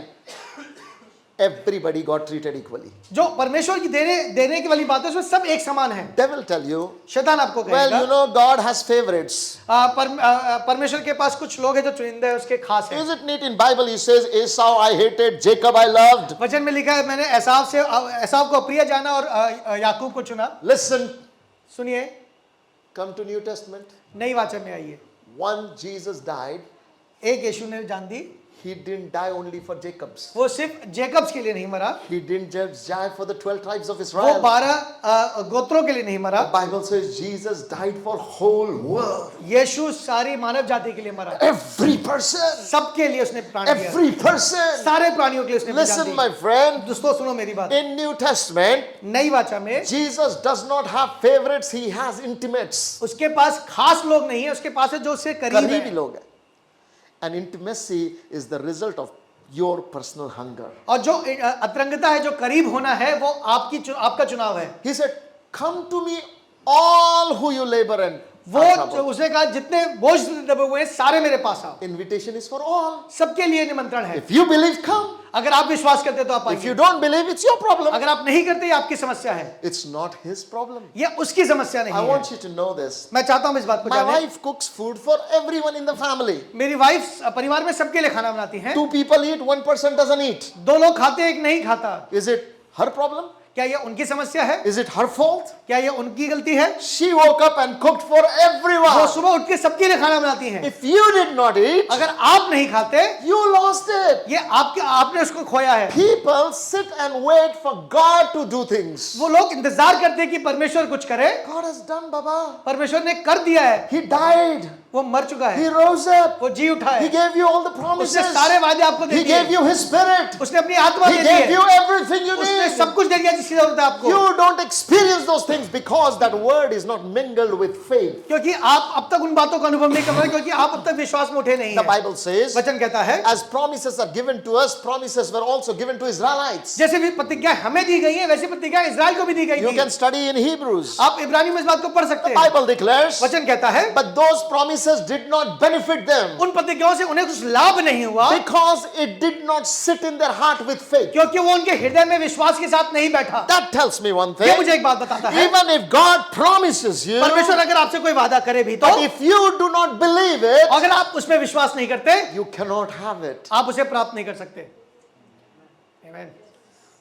S1: everybody got treated equally.
S2: जो परमेश्वर की देने की वाली बात है उसमें सब एक समान है।
S1: Devil tell you,
S2: शैतान आपको
S1: well,
S2: कहेगा,
S1: you know, God has favorites.
S2: परमेश्वर के पास कुछ लोग हैं जो चुनिंदा है, उसके खास है।
S1: Is it neat in Bible? He says, Esau I hated, Jacob I loved.
S2: वचन में लिखा है मैंने एसाव को अप्रिय जाना और याकूब को चुना।
S1: Listen,
S2: सुनिए,
S1: come to New Testament.
S2: नई वाचा में आइए।
S1: One, Jesus died
S2: एक यीशु ने जान दी,
S1: He didn't die only for Jacob's.
S2: वो सिर्फ जेकब्स के लिए नहीं मरा,
S1: He didn't just die for the 12 tribes of
S2: वो
S1: Israel.
S2: 12 गोत्रों के लिए नहीं मरा,
S1: The Bible says Jesus died for whole world.
S2: यीशु सारी मानव जाति के लिए मरा,
S1: Every person.
S2: सबके लिए उसने प्राण दिया,
S1: Every person.
S2: सारे प्राणियों के लिए उसने जान
S1: Listen,
S2: दी।
S1: my friend.
S2: दोस्तों सुनो मेरी बात,
S1: In New Testament,
S2: नई वाचा में
S1: Jesus does not have favorites. He has intimates.
S2: उसके पास खास लोग नहीं है, उसके पास है जो उससे करीब
S1: करीबी
S2: है।
S1: लोग हैं. And intimacy is the result of your personal hunger.
S2: और जो अतरंगता है, जो करीब होना है, वो आपका चुनाव है।
S1: He said, "Come to me, all who you labor and
S2: वो
S1: are troubled."
S2: उसने कहा जितने बोझ दबे हुए हैं सारे मेरे पास आओ।
S1: Invitation is for all.
S2: सबके लिए निमंत्रण है।
S1: If you believe, come.
S2: अगर आप विश्वास करते तो आप
S1: If you
S2: आइए,
S1: don't believe, it's your problem.
S2: अगर आप नहीं करते ये आपकी समस्या है,
S1: It's not his problem.
S2: ये उसकी समस्या नहीं
S1: I
S2: है।
S1: want you to know this.
S2: मैं चाहता हूं इस बात को
S1: My
S2: जाने।
S1: wife cooks food for everyone in the family.
S2: मेरी वाइफ परिवार में सबके लिए खाना बनाती है।
S1: 2 people eat, 1 person doesn't eat.
S2: 2 लोग खाते, एक नहीं खाता।
S1: Is it her problem?
S2: क्या ये उनकी समस्या है?
S1: Is it her fault?
S2: क्या ये उनकी गलती है?
S1: She woke up and cooked for
S2: वो
S1: everyone.
S2: सुबह उठ के सबके लिए खाना बनाती हैं।
S1: If you did not eat,
S2: अगर आप नहीं खाते,
S1: you lost it.
S2: ये आपने उसको खोया है।
S1: People sit and wait for God to do things.
S2: वो लोग इंतजार करते हैं कि परमेश्वर कुछ करे।
S1: God has done, Baba.
S2: परमेश्वर ने कर दिया है,
S1: He died.
S2: वो मर चुका
S1: He
S2: है,
S1: rose up.
S2: वो जी उठा
S1: He
S2: है,
S1: gave you all the
S2: उसने
S1: promises.
S2: सारे वादे आपको दे
S1: He gave
S2: दिए,
S1: you His Spirit.
S2: उसने अपनी आत्मा
S1: He
S2: they
S1: gave
S2: the
S1: you
S2: है,
S1: everything you
S2: उसने
S1: need.
S2: सब कुछ दे दिया जिसकी जरूरत है आपको।
S1: You don't experience those things because that word is not mingled with faith.
S2: क्योंकि आप अब तक उन बातों का अनुभव नहीं कर रहे, क्योंकि आप अब तक विश्वास में उठे नहीं
S1: The
S2: हैं।
S1: Bible says,
S2: वचन कहता है,
S1: as promises are given to us, promises were also given to Israelites.
S2: जैसे भी प्रतिज्ञा हमें दी गई है, वैसी प्रतिज्ञा इजराइल को भी दी गई
S1: You
S2: थी।
S1: can study in Hebrews.
S2: आप इब्रानी में इस बात को पढ़ सकते
S1: The
S2: हैं।
S1: Bible declares,
S2: वचन कहता है,
S1: but those promises did not benefit them
S2: उन प्रतिज्ञाओं से उन्हें कुछ लाभ नहीं हुआ,
S1: because it did not sit in their heart with faith.
S2: क्योंकि वो उनके हृदय में विश्वास के साथ नहीं बैठा।
S1: That tells me one
S2: ये
S1: thing.
S2: मुझे एक बात बताता है,
S1: Even if God promises you,
S2: परमेश्वर अगर आपसे कोई वादा करे भी तो,
S1: but if you do not believe it,
S2: अगर आप उसमें विश्वास नहीं करते,
S1: you cannot have it.
S2: आप उसे प्राप्त नहीं कर सकते। Amen.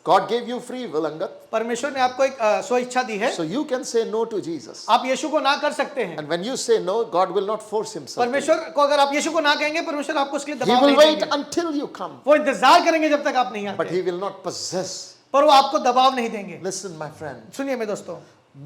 S1: God gave you free will, Angad.
S2: परमेश्वर ने आपको एक स्व इच्छा दी है,
S1: So you can say no to Jesus.
S2: आप यीशु को ना कर सकते हैं।
S1: And when you say no, God will not force himself.
S2: परमेश्वर को अगर आप यीशु को ना कहेंगे, परमेश्वर आपको उसके लिए
S1: He
S2: दबाव
S1: will
S2: नहीं
S1: wait
S2: देंगे।
S1: until you come,
S2: वो इंतजार करेंगे जब तक आप नहीं
S1: but
S2: आते,
S1: he will not possess.
S2: पर वो आपको दबाव नहीं देंगे।
S1: Listen, my friend.
S2: सुनिए मेरे दोस्तों,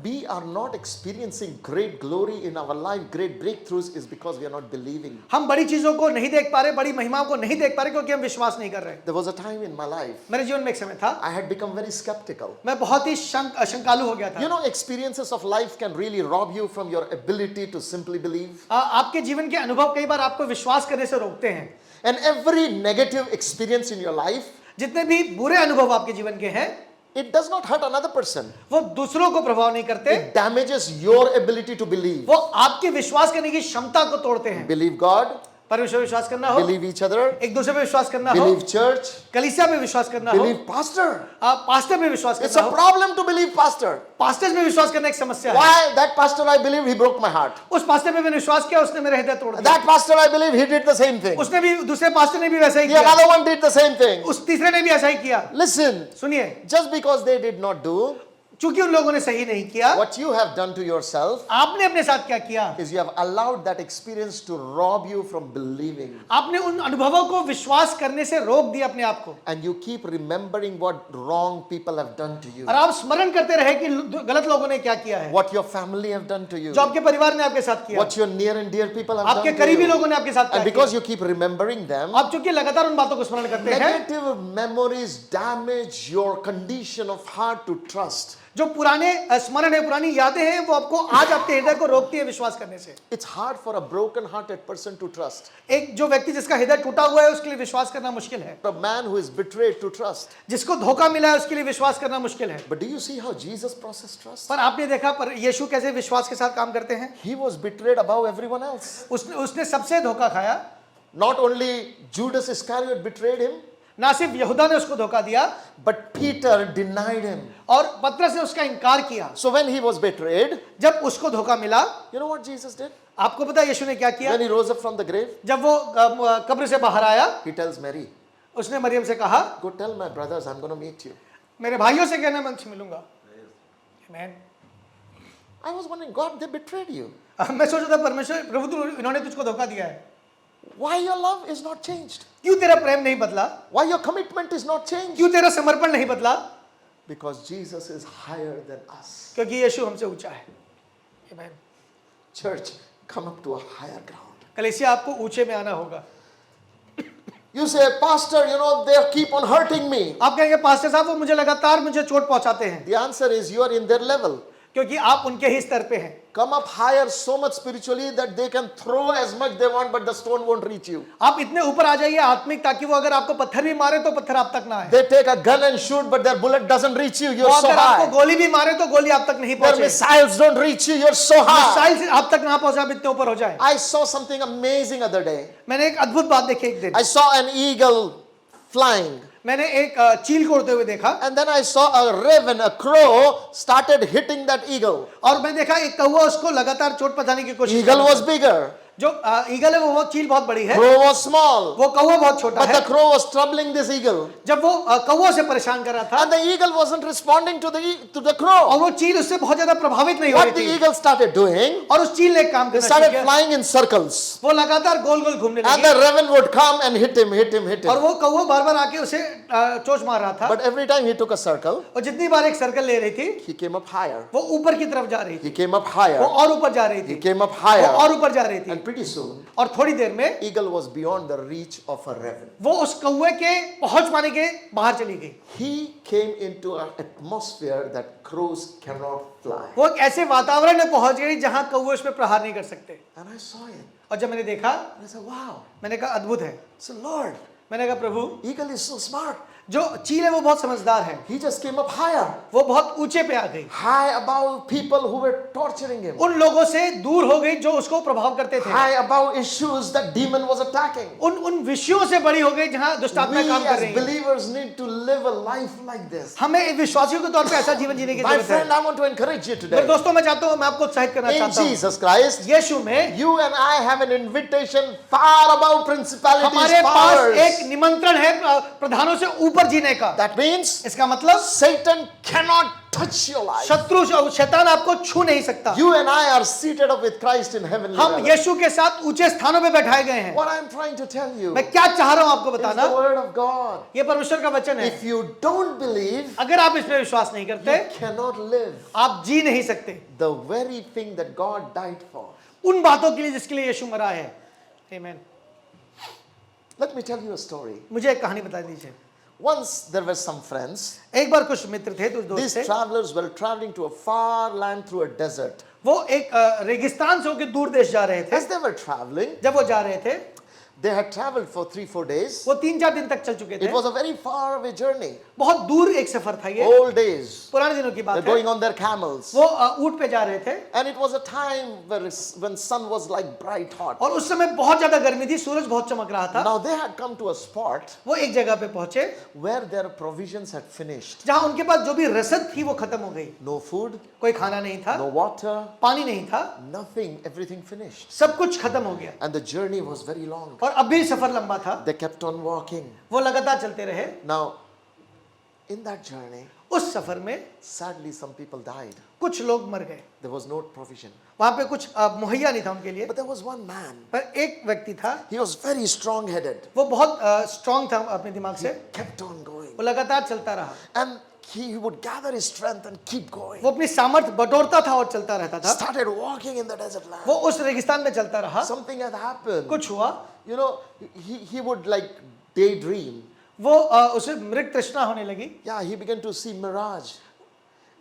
S1: We are not experiencing great glory in our life, great breakthroughs is because we are not believing.
S2: हम बड़ी चीजों को नहीं देख पा रहे, बड़ी महिमाओं को नहीं देख पा रहे, क्योंकि हम विश्वास नहीं कर रहे।
S1: There was a time in my life
S2: मेरे जीवन में एक समय था,
S1: I had become very skeptical.
S2: मैं बहुत ही शंकालु हो गया
S1: You
S2: था।
S1: know, experiences of life can really rob you from your ability to simply believe.
S2: आपके जीवन के अनुभव कई बार आपको विश्वास करने से रोकते हैं।
S1: And every negative experience in your life,
S2: जितने भी बुरे अनुभव आपके जीवन के हैं,
S1: it does not hurt another person.
S2: वो दूसरों को प्रभाव नहीं करते,
S1: It damages your ability to believe.
S2: वो आपकी विश्वास करने की क्षमता को तोड़ते हैं।
S1: Believe God,
S2: परमेश्वर में विश्वास करना हो,
S1: believe each other,
S2: एक दूसरे पे विश्वास करना हो,
S1: believe church,
S2: कलीसिया में विश्वास करना हो,
S1: believe pastor.
S2: पास्टर में विश्वास
S1: It's
S2: करना
S1: a
S2: हो।
S1: problem to believe pastor.
S2: Pastors में विश्वास करना एक समस्या है।
S1: Why? That pastor I believe he broke my heart.
S2: उस पास्टर पे मैंने विश्वास किया, उसने मेरे हृदय तोड़ दिया।
S1: That pastor I believe he did the same thing.
S2: उसने भी, दूसरे पास्टर ने भी वैसा ही
S1: The
S2: किया,
S1: another one did the same thing.
S2: उस तीसरे ने भी ऐसा ही किया।
S1: Listen,
S2: सुनिए,
S1: just because they did not do,
S2: चूंकि उन लोगों ने सही नहीं किया,
S1: what you have done to yourself
S2: आपने अपने साथ क्या किया?
S1: is you have allowed that experience to rob you from believing.
S2: आपने उन अनुभवों को विश्वास करने से रोक दिया अपने आप को,
S1: And you keep remembering what wrong people have done to you.
S2: और आप स्मरण करते रहे कि गलत लोगों ने क्या किया है,
S1: What your family have done to you.
S2: जो आपके परिवार ने आपके साथ किया,
S1: What your near and dear people have
S2: आपके
S1: done to
S2: करीबी
S1: you.
S2: लोगों ने आपके साथ क्या
S1: And because
S2: किया।
S1: you keep remembering them,
S2: आप चूंकि लगातार उन बातों को स्मरण करते हैं,
S1: negative memories damage your condition of heart to trust.
S2: जो पुराने स्मरण है, पुरानी यादें हैं, वो आपको आज आपके हृदय को रोकती है विश्वास करने से।
S1: It's hard for a broken-hearted person to trust.
S2: एक जो व्यक्ति जिसका हृदय टूटा हुआ है, उसके लिए विश्वास करना मुश्किल है।
S1: A man who is betrayed to trust.
S2: जिसको धोखा मिला है, उसके लिए विश्वास करना मुश्किल है।
S1: But do you see how Jesus processed trust?
S2: पर आपने देखा पर यीशु कैसे विश्वास के साथ काम करते हैं।
S1: He was betrayed above everyone else.
S2: उसने सबसे धोखा खाया।
S1: Not only Judas Iscariot betrayed him,
S2: ना सिर्फ यहूदा ने उसको धोखा दिया,
S1: but Peter denied him.
S2: और पतरस ने उसका इनकार किया।
S1: So when he was betrayed,
S2: जब उसको धोखा मिला,
S1: you know what Jesus did?
S2: आपको पता है यीशु ने क्या किया?
S1: When he rose up from the grave,
S2: जब वो कब्र से बाहर आया,
S1: he tells Mary,
S2: उसने मरियम से कहा,
S1: go tell my brothers I'm going to meet you.
S2: मेरे भाइयों से कहना मैं उनसे मिलूंगा। Amen.
S1: I was wondering, God, they betrayed you.
S2: मैं सोच रहा था परमेश्वर प्रभु इन्होंने तुझको धोखा दिया है।
S1: Why your love is not changed?
S2: क्यों तेरा प्रेम नहीं बदला?
S1: Why your commitment is not changed?
S2: क्यों तेरा समर्पण नहीं बदला?
S1: Because Jesus is higher than us.
S2: क्योंकि यीशु हमसे ऊंचा है। Amen.
S1: Church, come up to a higher ground.
S2: कलीसिया आपको ऊंचे में आना होगा।
S1: You say, Pastor, they keep on hurting me.
S2: आप कहेंगे पास्टर साहब वो मुझे लगातार मुझे चोट पहुंचाते हैं।
S1: The answer is you are in their level.
S2: क्योंकि आप उनके ही स्तर पे हैं।
S1: Come up higher so much spiritually that they can throw as much they want, but the stone won't reach you.
S2: आप इतने ऊपर आ जाइए आत्मिक, ताकि वो अगर आपको पत्थर भी मारे तो पत्थर आप तक ना आए।
S1: They take a gun and shoot, but their bullet doesn't reach you. You're
S2: वो
S1: so
S2: अगर आपको
S1: high.
S2: गोली भी मारे तो गोली आप तक नहीं
S1: Their
S2: पहुंचे।
S1: missiles don't reach you. You're so high.
S2: Missile से आप तक ना पहुंचे, आप इतने ऊपर हो जाए।
S1: I saw something amazing other day.
S2: मैंने एक अद्भुत बात देखी एक दिन।
S1: I saw an eagle flying.
S2: मैंने एक चील को उड़ते हुए देखा,
S1: And then I saw a raven, a crow, started hitting that eagle.
S2: और मैं देखा एक कौवा उसको लगातार चोट पहुंचाने की कोशिश कर
S1: Eagle
S2: रहा
S1: was
S2: था।
S1: bigger.
S2: जो ईगल है वो चील बहुत बड़ी है,
S1: Crow was small.
S2: वो कौवा बहुत छोटा
S1: But
S2: है।
S1: the crow was troubling this eagle.
S2: जब वो कौवा से परेशान कर रहा था,
S1: And the eagle wasn't responding to the
S2: और
S1: crow.
S2: वो चील उससे बहुत ज्यादा प्रभावित नहीं हो
S1: What
S2: रही
S1: the
S2: थी,
S1: eagle started doing,
S2: और उस चील ने एक काम
S1: he
S2: करना
S1: started
S2: शुरू किया।
S1: flying in circles.
S2: वो लगातार गोल गोल घूमने
S1: And
S2: लगी,
S1: the raven would come and hit him, hit him, hit
S2: और
S1: him.
S2: वो कौवा बार बार आके उसे चोंच मार रहा था,
S1: But every time he took a circle,
S2: और जितनी बार एक सर्कल ले रही थी
S1: he came up higher.
S2: वो ऊपर की तरफ जा रही थी,
S1: He came up
S2: वो
S1: higher.
S2: और ऊपर जा रही
S1: He
S2: थी,
S1: came up
S2: वो
S1: higher.
S2: और ऊपर जा रही थी,
S1: And pretty soon,
S2: और थोड़ी देर में
S1: eagle was beyond the reach of a raven.
S2: वो उस कौवे के पहुंच पाने के बाहर चली गई।
S1: He came into an atmosphere that crows cannot fly.
S2: वो एक ऐसे वातावरण में पहुंच गई जहां कौवे उस पर प्रहार नहीं कर सकते।
S1: And I saw it.
S2: और जब मैंने देखा,
S1: I said, wow.
S2: मैंने कहा अद्भुत है।
S1: I said, Lord,
S2: मैंने कहा प्रभु,
S1: eagle is so smart.
S2: जो चील है वो बहुत समझदार है,
S1: He just came up higher.
S2: वो बहुत ऊंचे पे आ गई,
S1: High above people who were torturing him.
S2: उन लोगों से दूर हो गई जो उसको प्रभाव करते थे,
S1: High above issues that demon was attacking.
S2: उन विषयों से बड़ी हो गई जहां दुष्टात्मा
S1: We
S2: काम कर
S1: as
S2: रही है।
S1: believers need to live a life like this.
S2: हमें विश्वासियों के तौर पे ऐसा जीवन जीने की
S1: My
S2: जरूरत है।
S1: friend, I want to encourage you
S2: मेरे
S1: today.
S2: दोस्तों, मैं चाहता हूं, मैं आपको उत्साहित करना
S1: In
S2: चाहता हूं,
S1: Jesus Christ,
S2: यीशु में
S1: you and I have an invitation far above principalities,
S2: हमारे पास
S1: powers.
S2: एक निमंत्रण है प्रधानों से ऊपर जीने का।
S1: That means
S2: इसका मतलब
S1: Satan cannot touch your life.
S2: शत्रु शैतान आपको छू नहीं सकता।
S1: You and I are seated up with Christ in heavenly
S2: हम
S1: realms.
S2: यीशु के साथ ऊंचे स्थानों पे बैठाए गए हैं।
S1: What I'm trying to tell you
S2: मैं क्या चाह रहा हूं आपको
S1: is
S2: बताना,
S1: the word of God.
S2: ये परमेश्वर का वचन है।
S1: If you don't believe,
S2: अगर आप इस पे विश्वास नहीं करते,
S1: you cannot live
S2: आप जी नहीं सकते
S1: the very thing that God died for.
S2: उन बातों के लिए जिसके लिए यीशु मरा है। आमीन।
S1: Let me tell you a story.
S2: मुझे एक कहानी बता दीजिए।
S1: Once there were some friends.
S2: एक बार कुछ मित्र थे, कुछ दोस्त
S1: These
S2: थे,
S1: travelers were traveling to a far land through a desert.
S2: वो एक रेगिस्तान से होकर दूर देश जा रहे थे।
S1: As they were traveling,
S2: जब वो जा रहे थे,
S1: they had traveled for 3-4 days.
S2: वो 3-4 दिन तक चल चुके थे।
S1: It was a very far away journey.
S2: बहुत दूर एक सफर था ये,
S1: Old days.
S2: पुराने दिनों की
S1: They're
S2: बात
S1: going
S2: है।
S1: on their camels.
S2: वो ऊंट पे जा रहे थे,
S1: And it was a time when sun was like bright hot.
S2: और उस समय बहुत ज्यादा गर्मी थी, सूरज बहुत चमक रहा था।
S1: Now they had come to a spot
S2: वो एक जगह पे पहुंचे
S1: where their provisions had finished.
S2: जहां उनके पास जो भी रसद थी वो खत्म हो गई।
S1: No food,
S2: कोई खाना नहीं था,
S1: no water,
S2: पानी नहीं था,
S1: nothing, everything finished.
S2: सब कुछ खत्म हो गया,
S1: And the journey was very long.
S2: और अब भी सफर लंबा था।
S1: They kept on walking.
S2: वो लगातार चलते रहे।
S1: Now, in that journey,
S2: उस सफर में
S1: sadly some people died.
S2: कुछ लोग मर गए,
S1: There was no provision.
S2: वहां पे कुछ मुहैया नहीं था उनके लिए।
S1: But there was one man.
S2: पर एक व्यक्ति था,
S1: He was very strong-headed.
S2: वो बहुत स्ट्रांग था अपने दिमाग से,
S1: Kept on going.
S2: वो लगातार चलता रहा।
S1: And he would gather his strength and keep going.
S2: वो अपनी सामर्थ बटोरता था और चलता रहता था।
S1: Started walking in the desert land.
S2: वो उस रेगिस्तान में चलता रहा।
S1: Something had happened.
S2: कुछ हुआ,
S1: You know, he would like daydream.
S2: वो उसे मृग तृष्णा होने लगी,
S1: Yeah, he began to see mirage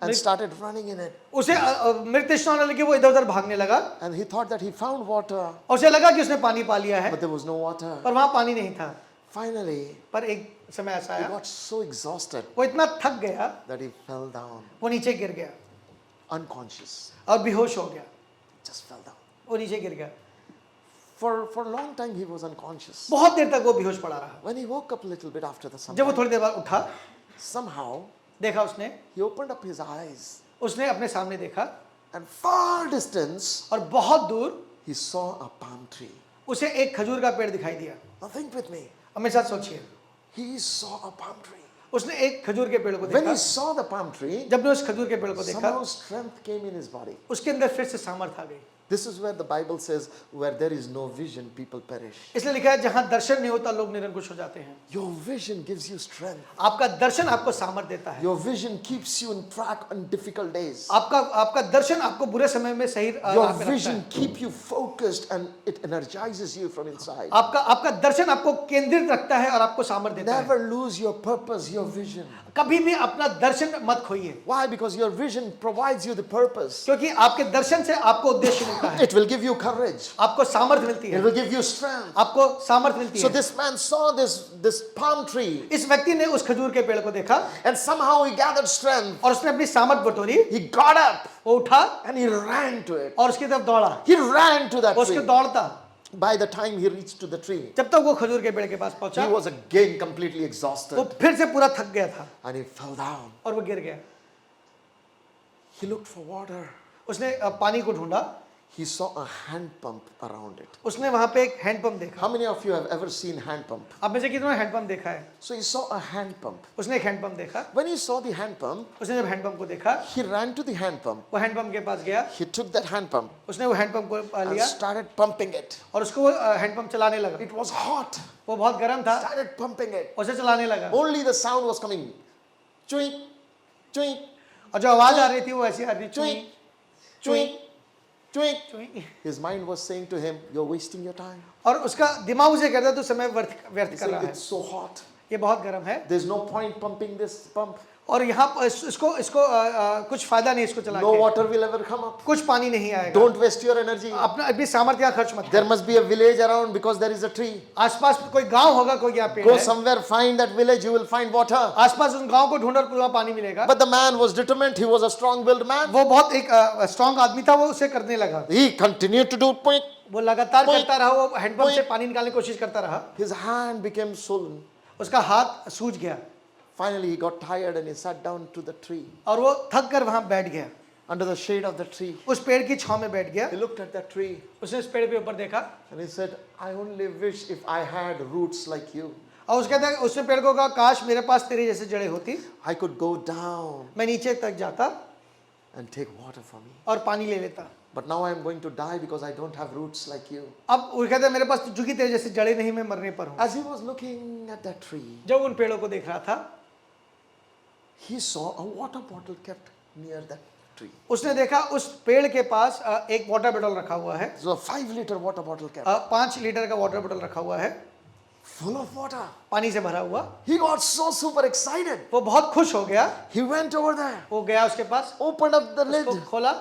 S1: and started running in it.
S2: उसे मृग तृष्णा होने लगी, वो इधर उधर भागने लगा,
S1: And he thought that he found water,
S2: और उसे लगा कि उसने पानी पा लिया है,
S1: but there was no water.
S2: पर वहां पानी नहीं था।
S1: Finally,
S2: पर एक समय ऐसा
S1: he
S2: आया,
S1: got so exhausted
S2: वो इतना थक गया,
S1: that he fell down,
S2: वो नीचे गिर गया
S1: unconscious.
S2: और बेहोश हो गया,
S1: Just fell down.
S2: वो नीचे गिर गया।
S1: For a long time he was unconscious.
S2: बहुत देर तक वो बेहोश पड़ा रहा।
S1: When he woke up a little bit after the
S2: जब वो
S1: sunrise,
S2: थोड़ी देर बाद उठा,
S1: somehow
S2: देखा उसने
S1: he opened up his eyes,
S2: उसने अपने सामने देखा,
S1: and far distance
S2: और बहुत दूर
S1: he saw a palm tree.
S2: उसे एक खजूर का पेड़ दिखाई दिया।
S1: Now think with me.
S2: अब मेरे साथ सोचिए,
S1: He saw a palm tree.
S2: उसने एक खजूर के पेड़ को
S1: When
S2: देखा।
S1: he saw the palm tree,
S2: जब ने उस खजूर के पेड़ को देखा,
S1: somehow strength came in his body.
S2: उसके अंदर फिर से सामर्थ आ गई।
S1: This is where the Bible says, where there is no vision, people perish.
S2: इसलिए लिखा है जहां दर्शन नहीं होता लोग निरंकुश हो जाते हैं।
S1: Your vision gives you strength.
S2: आपका दर्शन आपको सामर्थ देता है।
S1: Your vision keeps you in track on difficult days.
S2: आपका दर्शन आपको बुरे समय में सही
S1: Your
S2: राह पे रखता है।
S1: vision keep you focused and it energizes you from inside.
S2: आपका दर्शन आपको केंद्रित रखता है और आपको सामर्थ देता है।
S1: Never lose your purpose, your vision.
S2: कभी भी अपना दर्शन मत खोइए,
S1: Why? Because your vision provides you the purpose.
S2: क्योंकि आपके दर्शन से आपको उद्देश्य मिलता है,
S1: It will give you courage.
S2: आपको सामर्थ मिलती
S1: It
S2: है,
S1: will give you strength.
S2: आपको सामर्थ मिलती
S1: So
S2: है।
S1: this man saw this palm tree,
S2: इस व्यक्ति ने उस खजूर के पेड़ को देखा
S1: and somehow he gathered strength.
S2: और उसने अपनी सामर्थ बटोरी,
S1: He got up
S2: वो उठा
S1: and he ran to it.
S2: और उसकी तरफ दौड़ा।
S1: He ran to that
S2: वो उसके
S1: tree.
S2: दौड़ता,
S1: By the time he reached to the tree,
S2: जब तक वो खजूर के पेड़ के पास पहुंचा
S1: he was again completely
S2: वो
S1: exhausted
S2: फिर से पूरा थक गया था
S1: and he fell down.
S2: और वो गिर गया।
S1: He looked for water.
S2: उसने पानी को ढूंढा,
S1: He saw a hand pump around it.
S2: उसने वहां पे एक हैंडपंप देखा।
S1: How many of you have ever seen hand pump?
S2: आप में से कितनों ने हैंडपंप देखा है?
S1: So he saw a hand pump.
S2: उसने एक हैंडपंप देखा।
S1: When he saw the hand pump,
S2: उसने जब हैंडपंप को देखा,
S1: he ran to the hand pump.
S2: वो हैंडपंप के पास गया,
S1: He took that hand pump
S2: उसने वो हैंडपंप को
S1: and
S2: लिया
S1: started pumping it.
S2: और उसको वो हैंडपंप चलाने लगा।
S1: It was hot.
S2: वो बहुत गर्म था,
S1: Started pumping it.
S2: उसे चलाने लगा
S1: Only the sound was coming. Chewing, chewing,
S2: और जो आवाज आ रही थी वो ऐसी आ रही
S1: chewing,
S2: थी,
S1: chewing, chewing.
S2: चुई।
S1: His mind was saying to him, "You're wasting your time.
S2: और उसका दिमाग उसे कहता है तू समय व्यर्थ
S1: He's
S2: कर रहा
S1: saying,
S2: है,
S1: it's so hot.
S2: ये बहुत गर्म है
S1: There's no point pumping this pump.
S2: और यहाँ इसको कुछ फायदा नहीं इसको चला
S1: No
S2: के,
S1: water will ever come up.
S2: कुछ पानी नहीं आएगा,
S1: Don't waste your energy.
S2: अपना अपनी सामर्थ्य खर्च मत
S1: There
S2: कर।
S1: must be a village around because there is a tree.
S2: आसपास कोई गांव होगा, कोई यहाँ पेड़
S1: Go
S2: है,
S1: somewhere, find that village, you will find water.
S2: आसपास उस गांव को ढूंढो और पूरा पानी मिलेगा।
S1: But the man was determined. He was a strong-willed man.
S2: वो बहुत एक स्ट्रांग आदमी था, वो उसे करने लगा,
S1: He continued to do point.
S2: वो लगातार
S1: Point.
S2: करता रहा, वो हैंडपंप से
S1: Point.
S2: पानी निकालने की कोशिश करता रहा,
S1: His hand became swollen.
S2: उसका हाथ सूज गया
S1: Finally, he got tired and he sat down to the tree,
S2: और वो थक कर वहां बैठ गया,
S1: under the shade of the tree.
S2: उस पेड़ की छांव में बैठ गया।
S1: He looked at that tree
S2: उसने उस पेड़ के ऊपर देखा
S1: and he said, "I only wish if I had roots like you.
S2: और उसके कहता है, उसने पेड़ को कहा काश मेरे पास तेरे जैसे जड़ें होती,
S1: I could go down
S2: मैं नीचे तक जाता
S1: and take water for me.
S2: और पानी ले लेता।
S1: But now I am going to die because I don't have roots like you."
S2: अब वो कहता है मेरे पास चूंकि तेरे जैसे जड़ें नहीं, मैं मरने पर हूँ।
S1: As he was looking at that tree,
S2: जब उन पेड़ों को देख रहा था,
S1: he saw a water bottle kept near that tree.
S2: उसने देखा उस पेड़ के पास एक वाटर बॉटल रखा हुआ है,
S1: So a 5-liter water bottle kept
S2: 5 litre का वाटर बॉटल रखा हुआ है,
S1: full of water.
S2: पानी से भरा हुआ।
S1: He got so super excited.
S2: वो बहुत खुश हो गया,
S1: He went over there,
S2: वो गया उसके पास,
S1: opened up the lid,
S2: उसको खोला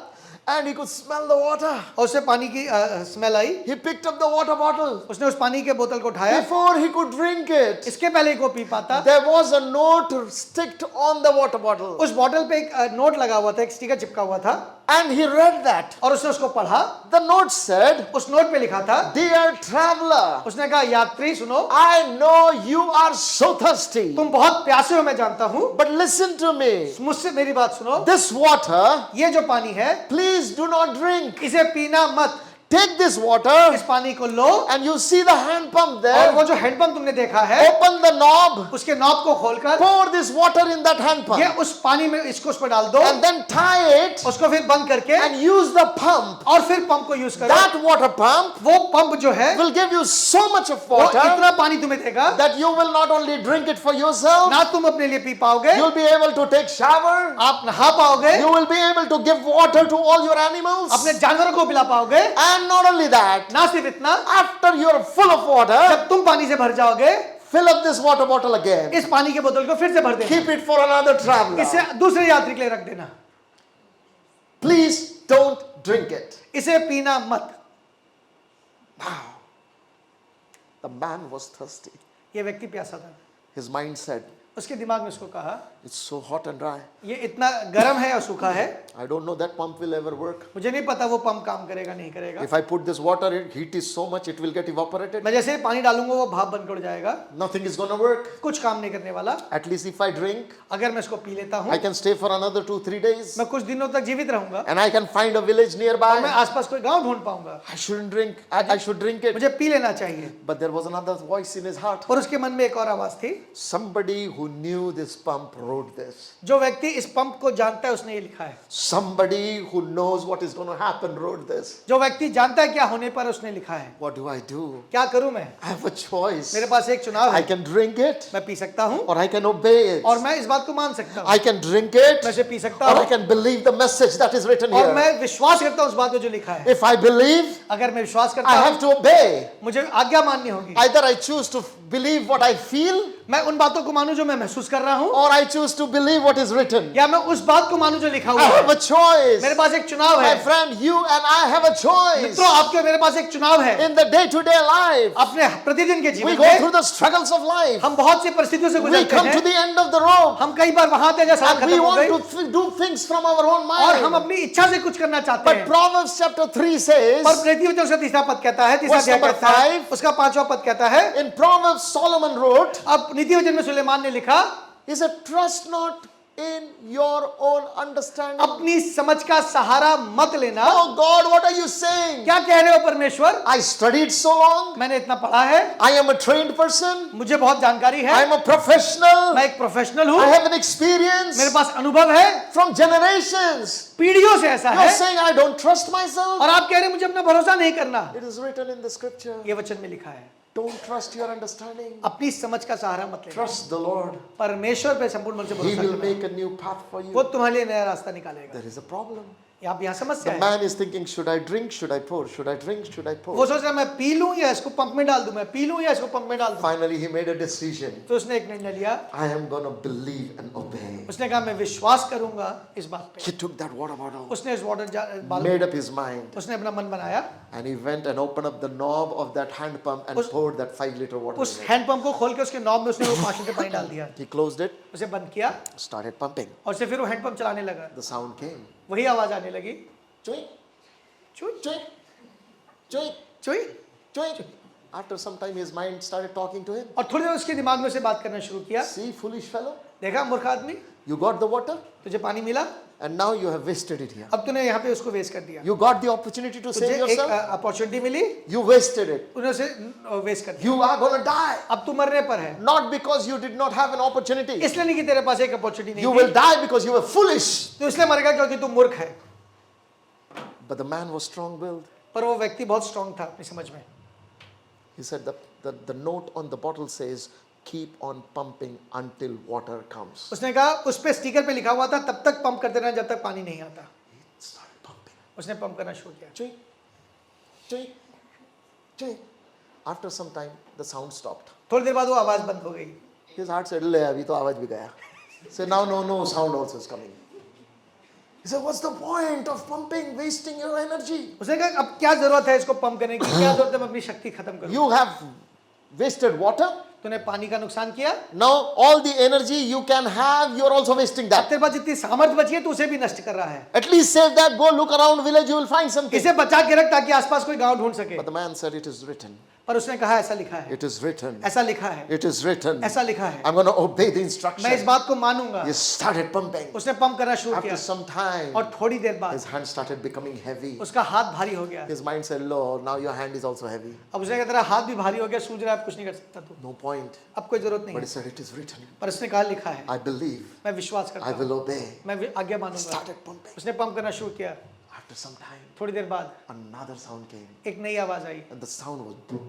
S1: and he could smell the water.
S2: और उसे पानी की smell I.
S1: He picked up the water bottle.
S2: उसने उस पानी के बोतल को उठाया,
S1: Before he could drink it,
S2: इसके पहले को पी पाता,
S1: there was a note sticked on the water bottle.
S2: उस बॉटल पे एक नोट लगा हुआ था, एक स्टिकर चिपका हुआ था
S1: And he read that.
S2: और उसने उसको पढ़ा।
S1: The note said,
S2: उस नोट पे लिखा था,
S1: "Dear traveler,
S2: उसने कहा यात्री सुनो,
S1: I know you are so thirsty.
S2: तुम बहुत प्यासे हो मैं जानता हूँ,
S1: But listen to me.
S2: मुझसे मेरी बात सुनो,
S1: This water,
S2: ये जो पानी है
S1: please do not drink.
S2: इसे पीना मत,
S1: Take this water
S2: इस पानी को लो
S1: and you see the hand pump
S2: और
S1: there.
S2: वो जो हैंडपंप तुमने देखा है,
S1: Open the knob,
S2: उसके नॉब को खोलकर
S1: pour this water in that hand
S2: ये
S1: pump
S2: उस पानी में इसको उस पर डाल दो,
S1: and then tie it
S2: उसको फिर बंद करके
S1: and use the pump.
S2: और फिर पंप को यूज करो।
S1: That water pump
S2: वो पंप जो है
S1: will give you so much of
S2: वो
S1: water
S2: इतना पानी तुम्हें देगा,
S1: that you will not only drink it for yourself,
S2: ना तुम अपने लिए पी पाओगे,
S1: you'll be able to take shower,
S2: आप नहा पाओगे,
S1: you will be able to give water to all your animals,
S2: अपने जानवरों को पिला पाओगे।
S1: and not only that,
S2: ना सिर्फ इतना,
S1: after you're full of water,
S2: जब तुम पानी से भर जाओगे,
S1: fill up this water bottle again.
S2: इस पानी के बोतल को फिर से भर देना,
S1: Keep it for another traveler.
S2: इसे दूसरे यात्री के लिए रख देना,
S1: Please don't drink it.
S2: इसे पीना मत।
S1: Wow. The man was thirsty.
S2: ये व्यक्ति प्यासा था,
S1: His mind said,
S2: उसके दिमाग में उसको कहा
S1: "It's so hot and dry.
S2: ये इतना गर्म है और सूखा है,
S1: I don't know that pump will ever work.
S2: मुझे नहीं पता वो पंप काम करेगा नहीं करेगा,
S1: If I put this water in, heat is so much, it will get evaporated.
S2: मैं जैसे ही पानी डालूंगा वो भाप बनकर उड़ जाएगा,
S1: Nothing is going to work.
S2: कुछ काम नहीं करने वाला।
S1: At least if I drink,
S2: अगर मैं इसको पी लेता हूँ
S1: I can stay for another 2-3 days.
S2: मैं कुछ दिनों तक जीवित रहूंगा
S1: And I can find a village
S2: और मैं
S1: nearby.
S2: आसपास कोई गांव ढूंढ पाऊंगा,
S1: I shouldn't drink. I should drink it.
S2: मुझे पी लेना चाहिए।
S1: But there was another voice in his heart.
S2: और उसके मन में एक और आवाज थी,
S1: Somebody who knew this pump wrote this.
S2: जो व्यक्ति इस पंप को जानता है उसने ये लिखा है।
S1: Somebody who knows what is going to happen wrote this.
S2: जो व्यक्ति जानता है क्या होने पर उसने लिखा है।
S1: What do I do?
S2: क्या करूं मैं?
S1: I have a choice.
S2: मेरे पास एक चुनाव
S1: I
S2: है।
S1: can drink it
S2: मैं पी सकता हूं
S1: or I can obey it.
S2: और मैं इस बात को मान सकता हूं।
S1: I can drink it
S2: मैं इसे पी सकता
S1: or I
S2: हूं
S1: can believe the message that is written
S2: और
S1: here.
S2: मैं विश्वास करता हूं उस बात पे जो लिखा है।
S1: If I believe,
S2: अगर मैं विश्वास करता
S1: I
S2: हूं
S1: have to obey.
S2: मुझे आज्ञा माननी होगी।
S1: Either I choose to believe what I feel
S2: मैं उन बातों को मानूं जो मैं महसूस कर रहा हूं
S1: or I choose to believe what is written.
S2: या मैं उस बात को मानूं जो लिखा हुआ
S1: I have
S2: है।
S1: a choice.
S2: मेरे पास एक चुनाव
S1: My
S2: है।
S1: friend, you and I have a choice.
S2: मित्रों आपके और मेरे पास एक चुनाव है।
S1: In the day-to-day life,
S2: अपने प्रतिदिन के
S1: we
S2: जीवन
S1: go
S2: में
S1: through the struggles of life.
S2: हम बहुत सी परिस्थितियों से
S1: We
S2: गुजरते
S1: come to
S2: हैं।
S1: the end of the road
S2: हम कई बार वहां आते हैं जहाँ सड़क
S1: and we
S2: खत्म हो
S1: want
S2: गई
S1: to do things from our own
S2: और हम
S1: mind.
S2: अपनी इच्छा से कुछ करना चाहते
S1: But
S2: हैं।
S1: Proverbs chapter 3
S2: पर
S1: says,
S2: प्रेरित वचन उसका तीसरा पद कहता है, तीसरा
S1: Verse
S2: अध्याय
S1: number
S2: कहता है,
S1: 5,
S2: उसका 5वां पद कहता है।
S1: in Proverbs Solomon wrote,
S2: अब नीति वचन में सुलेमान ने लिखा,
S1: he said, trust not in your own understanding.
S2: अपनी समझ का सहारा मत लेना।
S1: Oh God, what are you saying?
S2: क्या कह रहे हो परमेश्वर?
S1: I studied so long.
S2: मैंने इतना पढ़ा है,
S1: I am a trained person.
S2: मुझे बहुत जानकारी
S1: I
S2: है,
S1: am a professional.
S2: मैं एक प्रोफेशनल हूँ,
S1: I have an experience
S2: मेरे पास अनुभव है,
S1: from generations.
S2: पीढ़ियों से ऐसा
S1: You're
S2: है
S1: saying I don't trust myself.
S2: और आप कह रहे हैं मुझे अपना भरोसा नहीं करना।
S1: It is written in the scripture.
S2: ये वचन में लिखा है,
S1: Don't trust your understanding.
S2: अपनी समझ का सहारा मत लेना,
S1: Trust the Lord.
S2: परमेश्वर पे संपूर्ण मन से
S1: He
S2: भरोसा
S1: will
S2: करना,
S1: make a new path for
S2: वो
S1: you.
S2: तुम्हारे लिए नया रास्ता निकालेगा।
S1: There is a problem.
S2: आप यहाँ समस्या
S1: The
S2: है,
S1: man is thinking, should I drink? Should I pour? Should I drink? Should I
S2: वो
S1: pour?
S2: सोच रहा है मैं पी लूं या इसको पंप में डाल दूं, मैं पी लूं या इसको पंप में डाल दूं।
S1: Finally, he made a decision.
S2: तो उसने एक निर्णय लिया,
S1: I am going to believe and obey.
S2: उसने कहा मैं विश्वास करूंगा इस बात पे।
S1: He took that water bottle,
S2: उसने इस water
S1: made up his mind,
S2: उसने अपना मन बनाया,
S1: and he went and opened up the knob of that hand pump and poured that 5-liter water
S2: उस
S1: in it.
S2: हैंड पंप को खोल के उसके नॉब में उसने वो 5 लीटर पानी डाल दिया,
S1: He closed it,
S2: उसे बंद किया
S1: started pumping.
S2: और उसे फिर वो हैंड पंप चलाने लगा।
S1: The sound came.
S2: वही आवाज आने लगी,
S1: Chewing,
S2: चुई
S1: chewing, chewing,
S2: चुई।
S1: chewing. After some time, his mind started talking to him.
S2: और थोड़ी देर उसके दिमाग में उसे बात करना शुरू किया।
S1: See, foolish fellow,
S2: देखा मूर्ख आदमी,
S1: you got the water,
S2: तुझे पानी मिला,
S1: and now you have wasted it here.
S2: अब तूने यहाँ पे उसको वेस्ट कर दिया।
S1: You got the opportunity to
S2: तुझे
S1: save
S2: एक
S1: yourself,
S2: अपॉर्चुनिटी मिली,
S1: you wasted it.
S2: तूने उसे वेस्ट कर दिया।
S1: You are going to die.
S2: अब तू मरने पर है,
S1: Not because you did not have an opportunity.
S2: इसलिए नहीं कि तेरे पास एक अपॉर्चुनिटी
S1: You
S2: नहीं
S1: will
S2: थी,
S1: die because you were foolish.
S2: तो इसलिए मरेगा क्योंकि तू मूर्ख है।
S1: But the man was strong-willed.
S2: पर वो व्यक्ति बहुत स्ट्रांग था अपनी समझ में।
S1: He said the note on the bottle says, keep on pumping until water comes.
S2: उसने कहा, उस पे स्टिकर पे लिखा हुआ था तब तक पंप करते रहना जब तक पानी नहीं आता।
S1: He started pumping.
S2: उसने पंप करना शुरू किया।
S1: Ching, ching, ching. After some time, the sound stopped.
S2: थोड़ी देर बाद वो आवाज बंद हो गई।
S1: His heart said, ले अभी तो आवाज भी गया. He said, now no sound also is coming. He said, what's the point of pumping, wasting your energy?
S2: उसने कहा अब क्या जरूरत है इसको पंप करने की, क्या जरूरत है मैं अपनी शक्ति खत्म करूं।
S1: You have wasted water.
S2: तूने पानी का नुकसान किया,
S1: Now all the energy you can have, you're also wasting
S2: अब
S1: that.
S2: तेरे पास जितनी सामर्थ्य बची है तू उसे भी नष्ट कर रहा है।
S1: At least save that, go look around village, you will find something.
S2: इसे बचा के रख ताकि आसपास कोई गांव ढूंढ सके।
S1: But the man said, it is written.
S2: पर उसने कहा ऐसा लिखा है,
S1: It is written.
S2: ऐसा लिखा है,
S1: It is written.
S2: ऐसा लिखा है,
S1: I'm going to obey the
S2: मैं इस
S1: instruction.
S2: बात को मानूंगा।
S1: He started pumping.
S2: उसने पंप करना शुरू
S1: After
S2: किया
S1: some time,
S2: और थोड़ी देर बाद
S1: his hand started becoming heavy.
S2: उसका हाथ भारी हो गया।
S1: His mind said, Lord, now your hand is also heavy.
S2: अब उसने कहा तेरा हाथ भी भारी हो गया, सूझ रहा है, अब कुछ नहीं कर सकता तू,
S1: No point.
S2: अब कोई जरूरत नहीं
S1: But
S2: है।
S1: he said, it is written.
S2: पर उसने कहा लिखा है,
S1: I believe.
S2: मैं विश्वास करता
S1: I
S2: हूँ,
S1: will obey.
S2: मैं आज्ञा मानूंगा।
S1: Started pumping.
S2: उसने पंप करना शुरू किया।
S1: After some time,
S2: थोड़ी देर बाद
S1: another sound came.
S2: एक नई आवाज आई,
S1: And the sound was boop,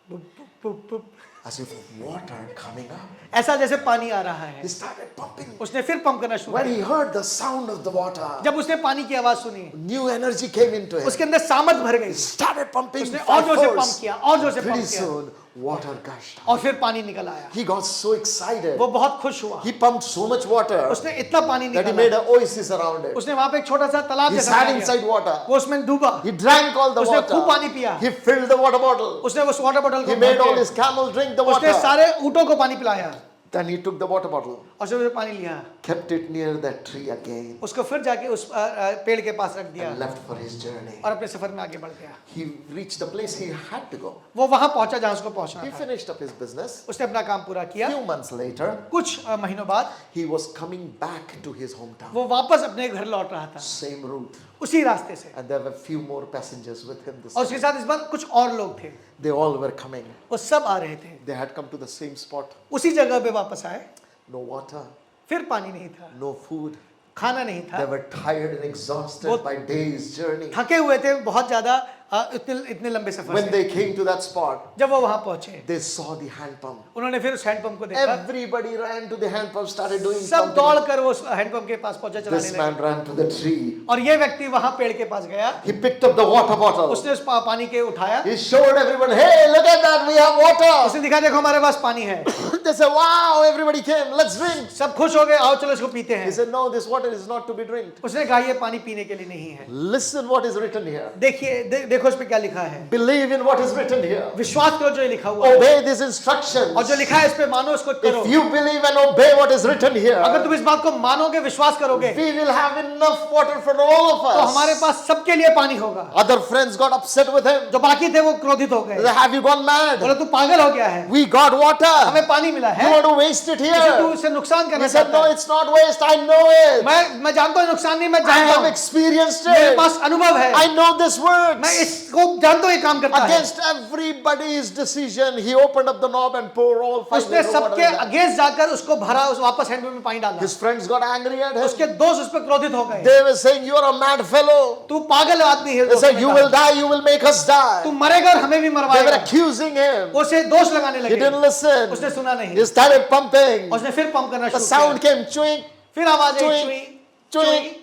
S2: बुप, बुप, बुप,
S1: as if water coming up.
S2: ऐसा जैसे पानी आ रहा है।
S1: He started pumping.
S2: उसने फिर पंप करना शुरू
S1: When
S2: किया।
S1: he heard the sound of the water,
S2: जब उसने पानी की आवाज सुनी,
S1: new energy came into him.
S2: उसके अंदर सामर्थ भर गई।
S1: He started pumping
S2: उसने और
S1: five
S2: जोर से पंप
S1: force.
S2: किया, और जोर से
S1: Pretty
S2: पंप किया,
S1: soon, water gushed.
S2: और फिर पानी निकल आया।
S1: He got so excited.
S2: वो बहुत खुश हुआ।
S1: He pumped so much water
S2: उसने इतना पानी
S1: that he made
S2: निकाला,
S1: an oasis around it.
S2: उसने वहां पे एक छोटा सा तालाब
S1: He
S2: जैसा
S1: sat
S2: बना दिया।
S1: inside water.
S2: वो उसमें डूबा,
S1: He drank all the
S2: उसने खूब पानी
S1: water.
S2: पिया,
S1: He filled the water bottle.
S2: उसने उस वाटर बॉटल
S1: He
S2: को
S1: made
S2: भर
S1: all
S2: के-
S1: his camels drink the
S2: उसने
S1: water.
S2: सारे ऊँटों को पानी पिलाया
S1: Then he took the water bottle,
S2: और फिर पानी लिया,
S1: kept it near that tree again,
S2: उसको फिर जाके उस पेड़ के पास रख दिया
S1: and left for his journey.
S2: और अपने सफर में आगे बढ़ गया।
S1: He reached the place he had to go.
S2: वो वहां पहुंचा जहां उसको पहुंचना
S1: He
S2: था।
S1: finished up his business.
S2: उसने अपना काम पूरा किया।
S1: Few months later,
S2: कुछ महीनों बाद
S1: he was coming back to his hometown.
S2: वो वापस अपने घर लौट रहा था,
S1: Same route.
S2: उसी रास्ते से,
S1: And there were few more passengers with him this
S2: और
S1: time.
S2: उसके साथ इस बार कुछ और लोग थे,
S1: They all were coming.
S2: वो सब आ रहे थे,
S1: They had come to the same spot.
S2: उसी जगह पे वापस आए।
S1: no water,
S2: फिर पानी नहीं था,
S1: no food.
S2: खाना नहीं
S1: They
S2: था,
S1: were tired and exhausted by days' journey.
S2: थके हुए थे बहुत ज्यादा इतने लंबे सफर
S1: When
S2: से।
S1: they came to that spot,
S2: जब वो वहां पहुंचे,
S1: they saw the hand pump.
S2: उन्होंने फिर उस हैंडपंप को देखा,
S1: Everybody ran to the hand pump, started doing
S2: सब
S1: pumping.
S2: दौड़कर वो हैंडपंप के पास पहुंचा, चलाने
S1: This
S2: लगे।
S1: man ran to the tree.
S2: और ये व्यक्ति वहां पेड़ के पास गया,
S1: He picked up the water bottle.
S2: उसने उस पानी के उठाया,
S1: He showed everyone, hey, look at that, we have water.
S2: उसने दिखा देखो हमारे पास पानी है।
S1: They said, wow, everybody came, let's drink.
S2: सब खुश हो गए, आओ चलो इसको पीते
S1: He
S2: हैं।
S1: said, no, this water is not to be drunk.
S2: उसने कहा ये पानी पीने के लिए नहीं है।
S1: Listen what is written here.
S2: देखिए देखो इस पे क्या लिखा है,
S1: Believe in what is written here.
S2: विश्वास करो जो ये लिखा हुआ है,
S1: Obey these instructions.
S2: और जो लिखा है इस पे मानो, इसको करो।
S1: If you believe and obey what is written
S2: अगर
S1: here,
S2: तुम इस बात को मानोगे, विश्वास करोगे,
S1: we will have enough water for all of
S2: तो हमारे
S1: us.
S2: पास सबके लिए पानी होगा।
S1: Other friends got upset with him.
S2: जो बाकी थे वो क्रोधित हो
S1: They
S2: गए,
S1: said, have you gone mad?
S2: बोले तू पागल हो गया है,
S1: We got water.
S2: हमें पानी मिला
S1: You
S2: है,
S1: want to waste it
S2: इसे तू
S1: here?
S2: इसे नुकसान करना
S1: He said,
S2: चाहता
S1: no,
S2: है।
S1: it's not waste. I know it.
S2: मैं जानता हूँ नुकसान नहीं, मैं
S1: I
S2: जानता
S1: have
S2: हूँ,
S1: experienced
S2: मेरे
S1: it.
S2: पास अनुभव है,
S1: I know this
S2: मैं
S1: works.
S2: इसको जानता हूँ ये काम करता है।
S1: Against everybody's decision, he opened up the knob and poured all 5
S2: उसने
S1: liters of water
S2: सबके
S1: in that.
S2: अगेंस्ट जाकर उसको भरा, उस वापस हैंडपंप में पानी डाला।
S1: His friends got angry at him.
S2: उसके दोस्त उस पर क्रोधित हो गए,
S1: They were saying, you are a mad fellow.
S2: तू पागल आदमी है।
S1: They
S2: दोस्तों
S1: said,
S2: ने
S1: you
S2: कहा,
S1: will die, you will make us
S2: तू
S1: die.
S2: मरेगा और हमें भी
S1: They were
S2: मरवाएगा।
S1: accusing him.
S2: उसे दोष लगाने
S1: He
S2: लगे,
S1: didn't listen.
S2: उसने सुना नहीं,
S1: He started pumping.
S2: उसने फिर पंप करना
S1: The
S2: शुरू
S1: sound
S2: किया,
S1: came chewing,
S2: फिर आवाज आई,
S1: chewing,
S2: चुई,
S1: chewing.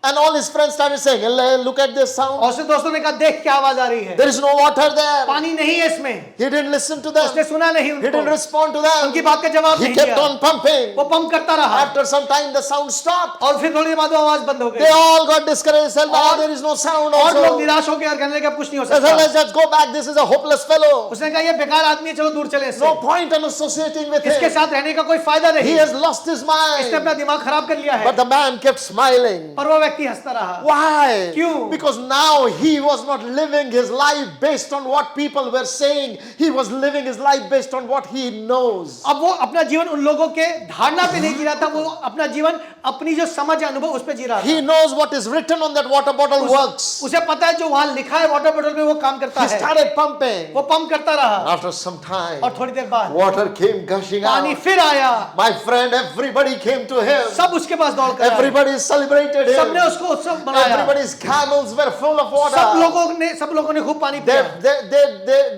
S1: And all his friends started saying, look at this sound.
S2: और उसके दोस्तों ने कहा देख क्या आवाज आ रही है,
S1: There is no water there.
S2: पानी नहीं है इसमें।
S1: He didn't listen to them.
S2: उसने सुना नहीं
S1: He didn't
S2: उनको,
S1: respond to
S2: उनकी
S1: them.
S2: बात का जवाब
S1: He
S2: नहीं
S1: kept
S2: दिया,
S1: on pumping.
S2: वो पंप करता रहा,
S1: After some time, the sound stopped.
S2: और फिर थोड़ी देर बाद वो आवाज बंद हो
S1: They
S2: गई,
S1: all got discouraged. Said, wow, there is no sound
S2: और लोग
S1: also.
S2: निराश हो गए और कहने लगे अब कुछ नहीं हो
S1: They said,
S2: सकता।
S1: let's just go back. This is a hopeless fellow.
S2: उसने कहा ये बेकार आदमी है, चलो दूर चले इससे,
S1: No point in associating with
S2: इसके
S1: him.
S2: साथ रहने का कोई फायदा
S1: He
S2: नहीं,
S1: has lost his
S2: इसने
S1: mind.
S2: अपना दिमाग खराब कर लिया है।
S1: But the man kept smiling.
S2: पर वो व्यक्ति हंसता रहा,
S1: Why?
S2: क्यों?
S1: Because now he was not living his life based on what people were saying. He was living his life based on what he knows.
S2: अब वो अपना जीवन उन लोगों के धारणा पे नहीं जी रहा था, वो अपना जीवन अपनी जो समझ है, अनुभव उस पे जी रहा था।
S1: He knows what is written on that water bottle works.
S2: उसे पता है जो वहां लिखा है वाटर बॉटल में वो काम करता
S1: He
S2: है,
S1: started pumping.
S2: वो पंप करता रहा,
S1: After some time,
S2: और थोड़ी देर बाद
S1: water came gushing
S2: पानी
S1: out.
S2: फिर आया,
S1: My friend, everybody came to him.
S2: सब उसके पास दौड़ कर आए,
S1: Everybody celebrated
S2: सबने
S1: him.
S2: उसको उत्सव मनाया,
S1: Everybody's camels were full of
S2: सब
S1: water.
S2: लोगों ने खूब पानी पिया,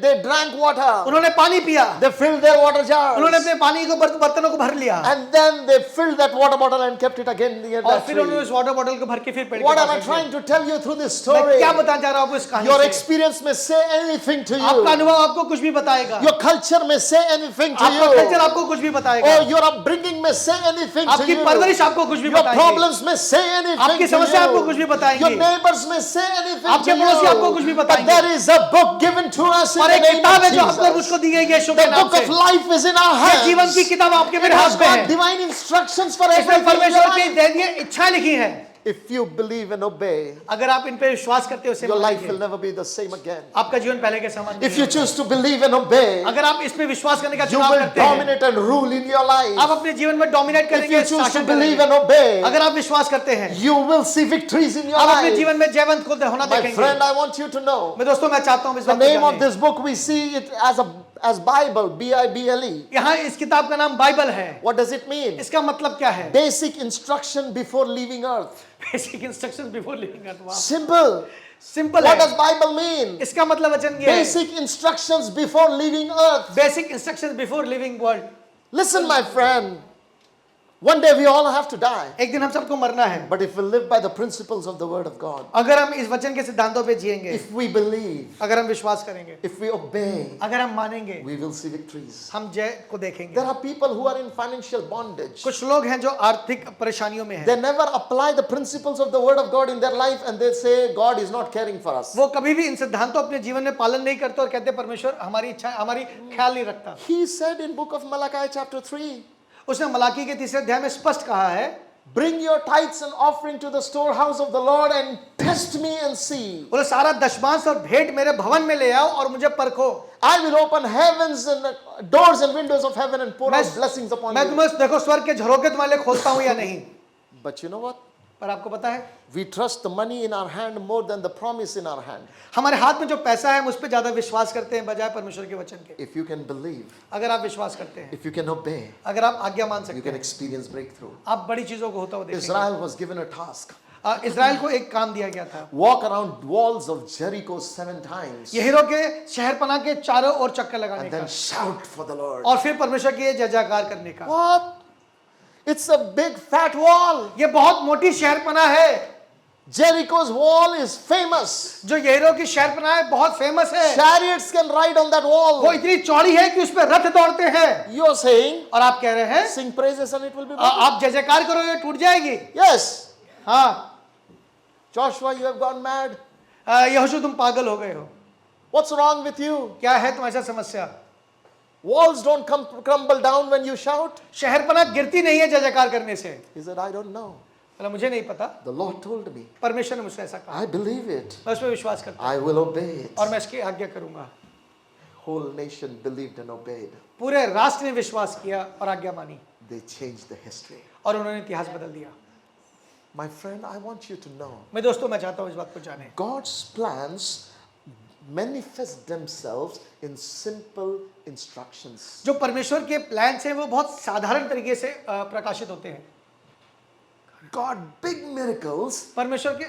S1: They drank water.
S2: उन्होंने पानी पिया,
S1: They filled their water jars.
S2: उन्होंने अपने पानी को बर्तनों को भर लिया,
S1: And then they filled that water bottle and kept it again near
S2: और
S1: that
S2: फिर उन्होंने
S1: tree.
S2: उस वाटर बॉटल को भर के फिर पेड़ के
S1: What
S2: पास
S1: am I
S2: रख दिया।
S1: trying to tell you through this
S2: मैं
S1: story?
S2: क्या बताना चाह रहा हूँ आपको इस कहानी
S1: Your
S2: से?
S1: experience may say anything to
S2: आपका
S1: you.
S2: अनुभव आपको कुछ भी बताएगा,
S1: Your culture may say anything to
S2: आपका कल्चर
S1: you.
S2: आपको कुछ भी बताएगा,
S1: Or your upbringing may say anything to
S2: आपकी
S1: you.
S2: परवरिश आपको कुछ भी
S1: Your
S2: बताएगी,
S1: problems may say anything
S2: आपकी
S1: to
S2: समस्या आपको कुछ भी
S1: you.
S2: बताएंगी,
S1: Your neighbors may say anything
S2: आपके
S1: to
S2: पड़ोसी आपको कुछ
S1: you.
S2: भी
S1: But
S2: बताएंगे,
S1: there is a book given to us in
S2: और
S1: the
S2: एक
S1: name
S2: किताब है
S1: of
S2: जो आपको
S1: Jesus.
S2: मुझको दी गई है यीशु
S1: The
S2: के नाम
S1: book
S2: से।
S1: of life is in our
S2: ये
S1: hands.
S2: जीवन की किताब आपके
S1: It
S2: मेरे
S1: has
S2: हाथ में
S1: got
S2: है,
S1: divine instructions for
S2: इसमें
S1: everything in your
S2: परमेश्वर की
S1: life.
S2: दे दिए इच्छा लिखी है,
S1: If you believe and obey,
S2: अगर आप इन पे विश्वास करते हो, उसे
S1: your life
S2: मानेंगे,
S1: will never be the same again.
S2: आपका जीवन पहले के समान नहीं
S1: If you
S2: होगा।
S1: choose to believe and obey,
S2: अगर आप इस पे विश्वास करने का
S1: you
S2: चुनाव
S1: will
S2: करते हैं,
S1: dominate and rule in your
S2: आप
S1: life.
S2: अपने जीवन में डोमिनेट
S1: If
S2: करेंगे,
S1: you choose to
S2: शासन
S1: believe
S2: करेंगे।
S1: and obey,
S2: अगर आप विश्वास करते हैं,
S1: you will see victories in your
S2: आप अपने
S1: life.
S2: जीवन में जयवंत को होना
S1: My
S2: देखेंगे।
S1: friend, I want you to know,
S2: मैं दोस्तों मैं चाहता हूँ इस
S1: the
S2: बात को
S1: name of
S2: जानें।
S1: this book, we see it as Bible, B-I-B-L-E.
S2: यहाँ इस किताब का नाम बाइबल है।
S1: What does it mean?
S2: इसका मतलब क्या है?
S1: Basic instruction before leaving earth.
S2: Basic instructions before living earth.
S1: Simple.
S2: Simple
S1: What
S2: है।
S1: does Bible mean?
S2: इसका मतलब वचन ये है,
S1: Basic instructions before leaving earth.
S2: Basic instructions before living world.
S1: Listen, my friend. One day we all have to die.
S2: एक दिन हम सबको मरना है,
S1: But if we live by the principles of the Word of God,
S2: अगर हम इस वचन के सिद्धांतों पे जिएंगे,
S1: if we believe,
S2: अगर हम विश्वास करेंगे,
S1: if we obey,
S2: अगर हम मानेंगे,
S1: we will see victories.
S2: हम जय को देखेंगे।
S1: There are people who are in financial bondage.
S2: कुछ लोग हैं जो आर्थिक परेशानियों में हैं,
S1: They never apply the principles of the Word of God in their life and they say God is not caring for us.
S2: वो कभी भी इन सिद्धांतों अपने जीवन में पालन नहीं करते और कहते परमेश्वर हमारी इच्छा हमारी ख्याल नहीं रखता।
S1: He said in book of Malachi chapter 3,
S2: उसने मलाकी के 3 अध्याय में स्पष्ट कहा है,
S1: bring your tithes and offering to the storehouse of the Lord and test me and see.
S2: बोले सारा दशमांश और भेंट मेरे भवन में ले आओ और मुझे परखो।
S1: I will open heavens and doors and windows of heaven and pour out blessings upon
S2: मैं
S1: you.
S2: तुम्हें देखो स्वर्ग के झरोखे तुम्हारे लिए खोलता हूं या नहीं।
S1: But you know what?
S2: पर आपको पता है
S1: we trust the money in our hand more than the promise in our hand.
S2: हमारे हाथ में जो पैसा है हम उस पर ज्यादा विश्वास करते हैं बजाय परमेश्वर के वचन के।
S1: If you can believe,
S2: अगर आप विश्वास करते हैं,
S1: if you can obey,
S2: अगर आप आज्ञा मान
S1: you
S2: सकते
S1: can
S2: हैं,
S1: experience breakthrough.
S2: आप बड़ी चीजों को होता हुआ देखेंगे।
S1: Israel was given a task.
S2: Israel को एक काम दिया गया था,
S1: Walk around walls of Jericho 7 times
S2: यहीरो के शहरपनाह के चारों ओर चक्कर लगाने
S1: and
S2: का
S1: then shout for the Lord.
S2: और फिर परमेश्वर की जय जयकार करने का।
S1: What? It's a big fat wall.
S2: ये बहुत मोटी शहरपनाह है।
S1: Jericho's wall is famous.
S2: जो यहीरो की शहरपनाह है बहुत फेमस है।
S1: Chariots can ride on that
S2: वो
S1: wall.
S2: इतनी चौड़ी है कि उस पर रथ दौड़ते हैं।
S1: You're saying,
S2: और आप कह रहे हैं
S1: sing praises and it will be broken.
S2: आप जय जयकार करो ये टूट जाएगी।
S1: Yes.
S2: हाँ,
S1: Joshua, you have gone mad.
S2: यहोशू तुम पागल हो गए हो।
S1: What's wrong with you?
S2: क्या है तुम्हारे साथ समस्या?
S1: Walls don't crumble down when you shout.
S2: शहरपनाह गिरती नहीं है जय जयकार करने से।
S1: He said, I don't know.
S2: बोला मुझे नहीं पता,
S1: The Lord told me.
S2: परमेश्वर ने मुझसे ऐसा कहा,
S1: I believe it.
S2: मैं उस पर विश्वास करता
S1: I will obey it.
S2: हूं और मैं इसकी आज्ञा करूंगा।
S1: Whole nation believed and obeyed.
S2: पूरे राष्ट्र ने विश्वास किया और आज्ञा मानी
S1: They changed the history.
S2: और उन्होंने इतिहास बदल दिया।
S1: My friend, I want you to know,
S2: मैं दोस्तों मैं चाहता हूँ इस बात को जाने,
S1: God's plans manifest themselves in simple instructions.
S2: जो परमेश्वर के प्लान हैं वो बहुत साधारण तरीके से प्रकाशित होते हैं।
S1: God, big miracles
S2: परमेश्वर के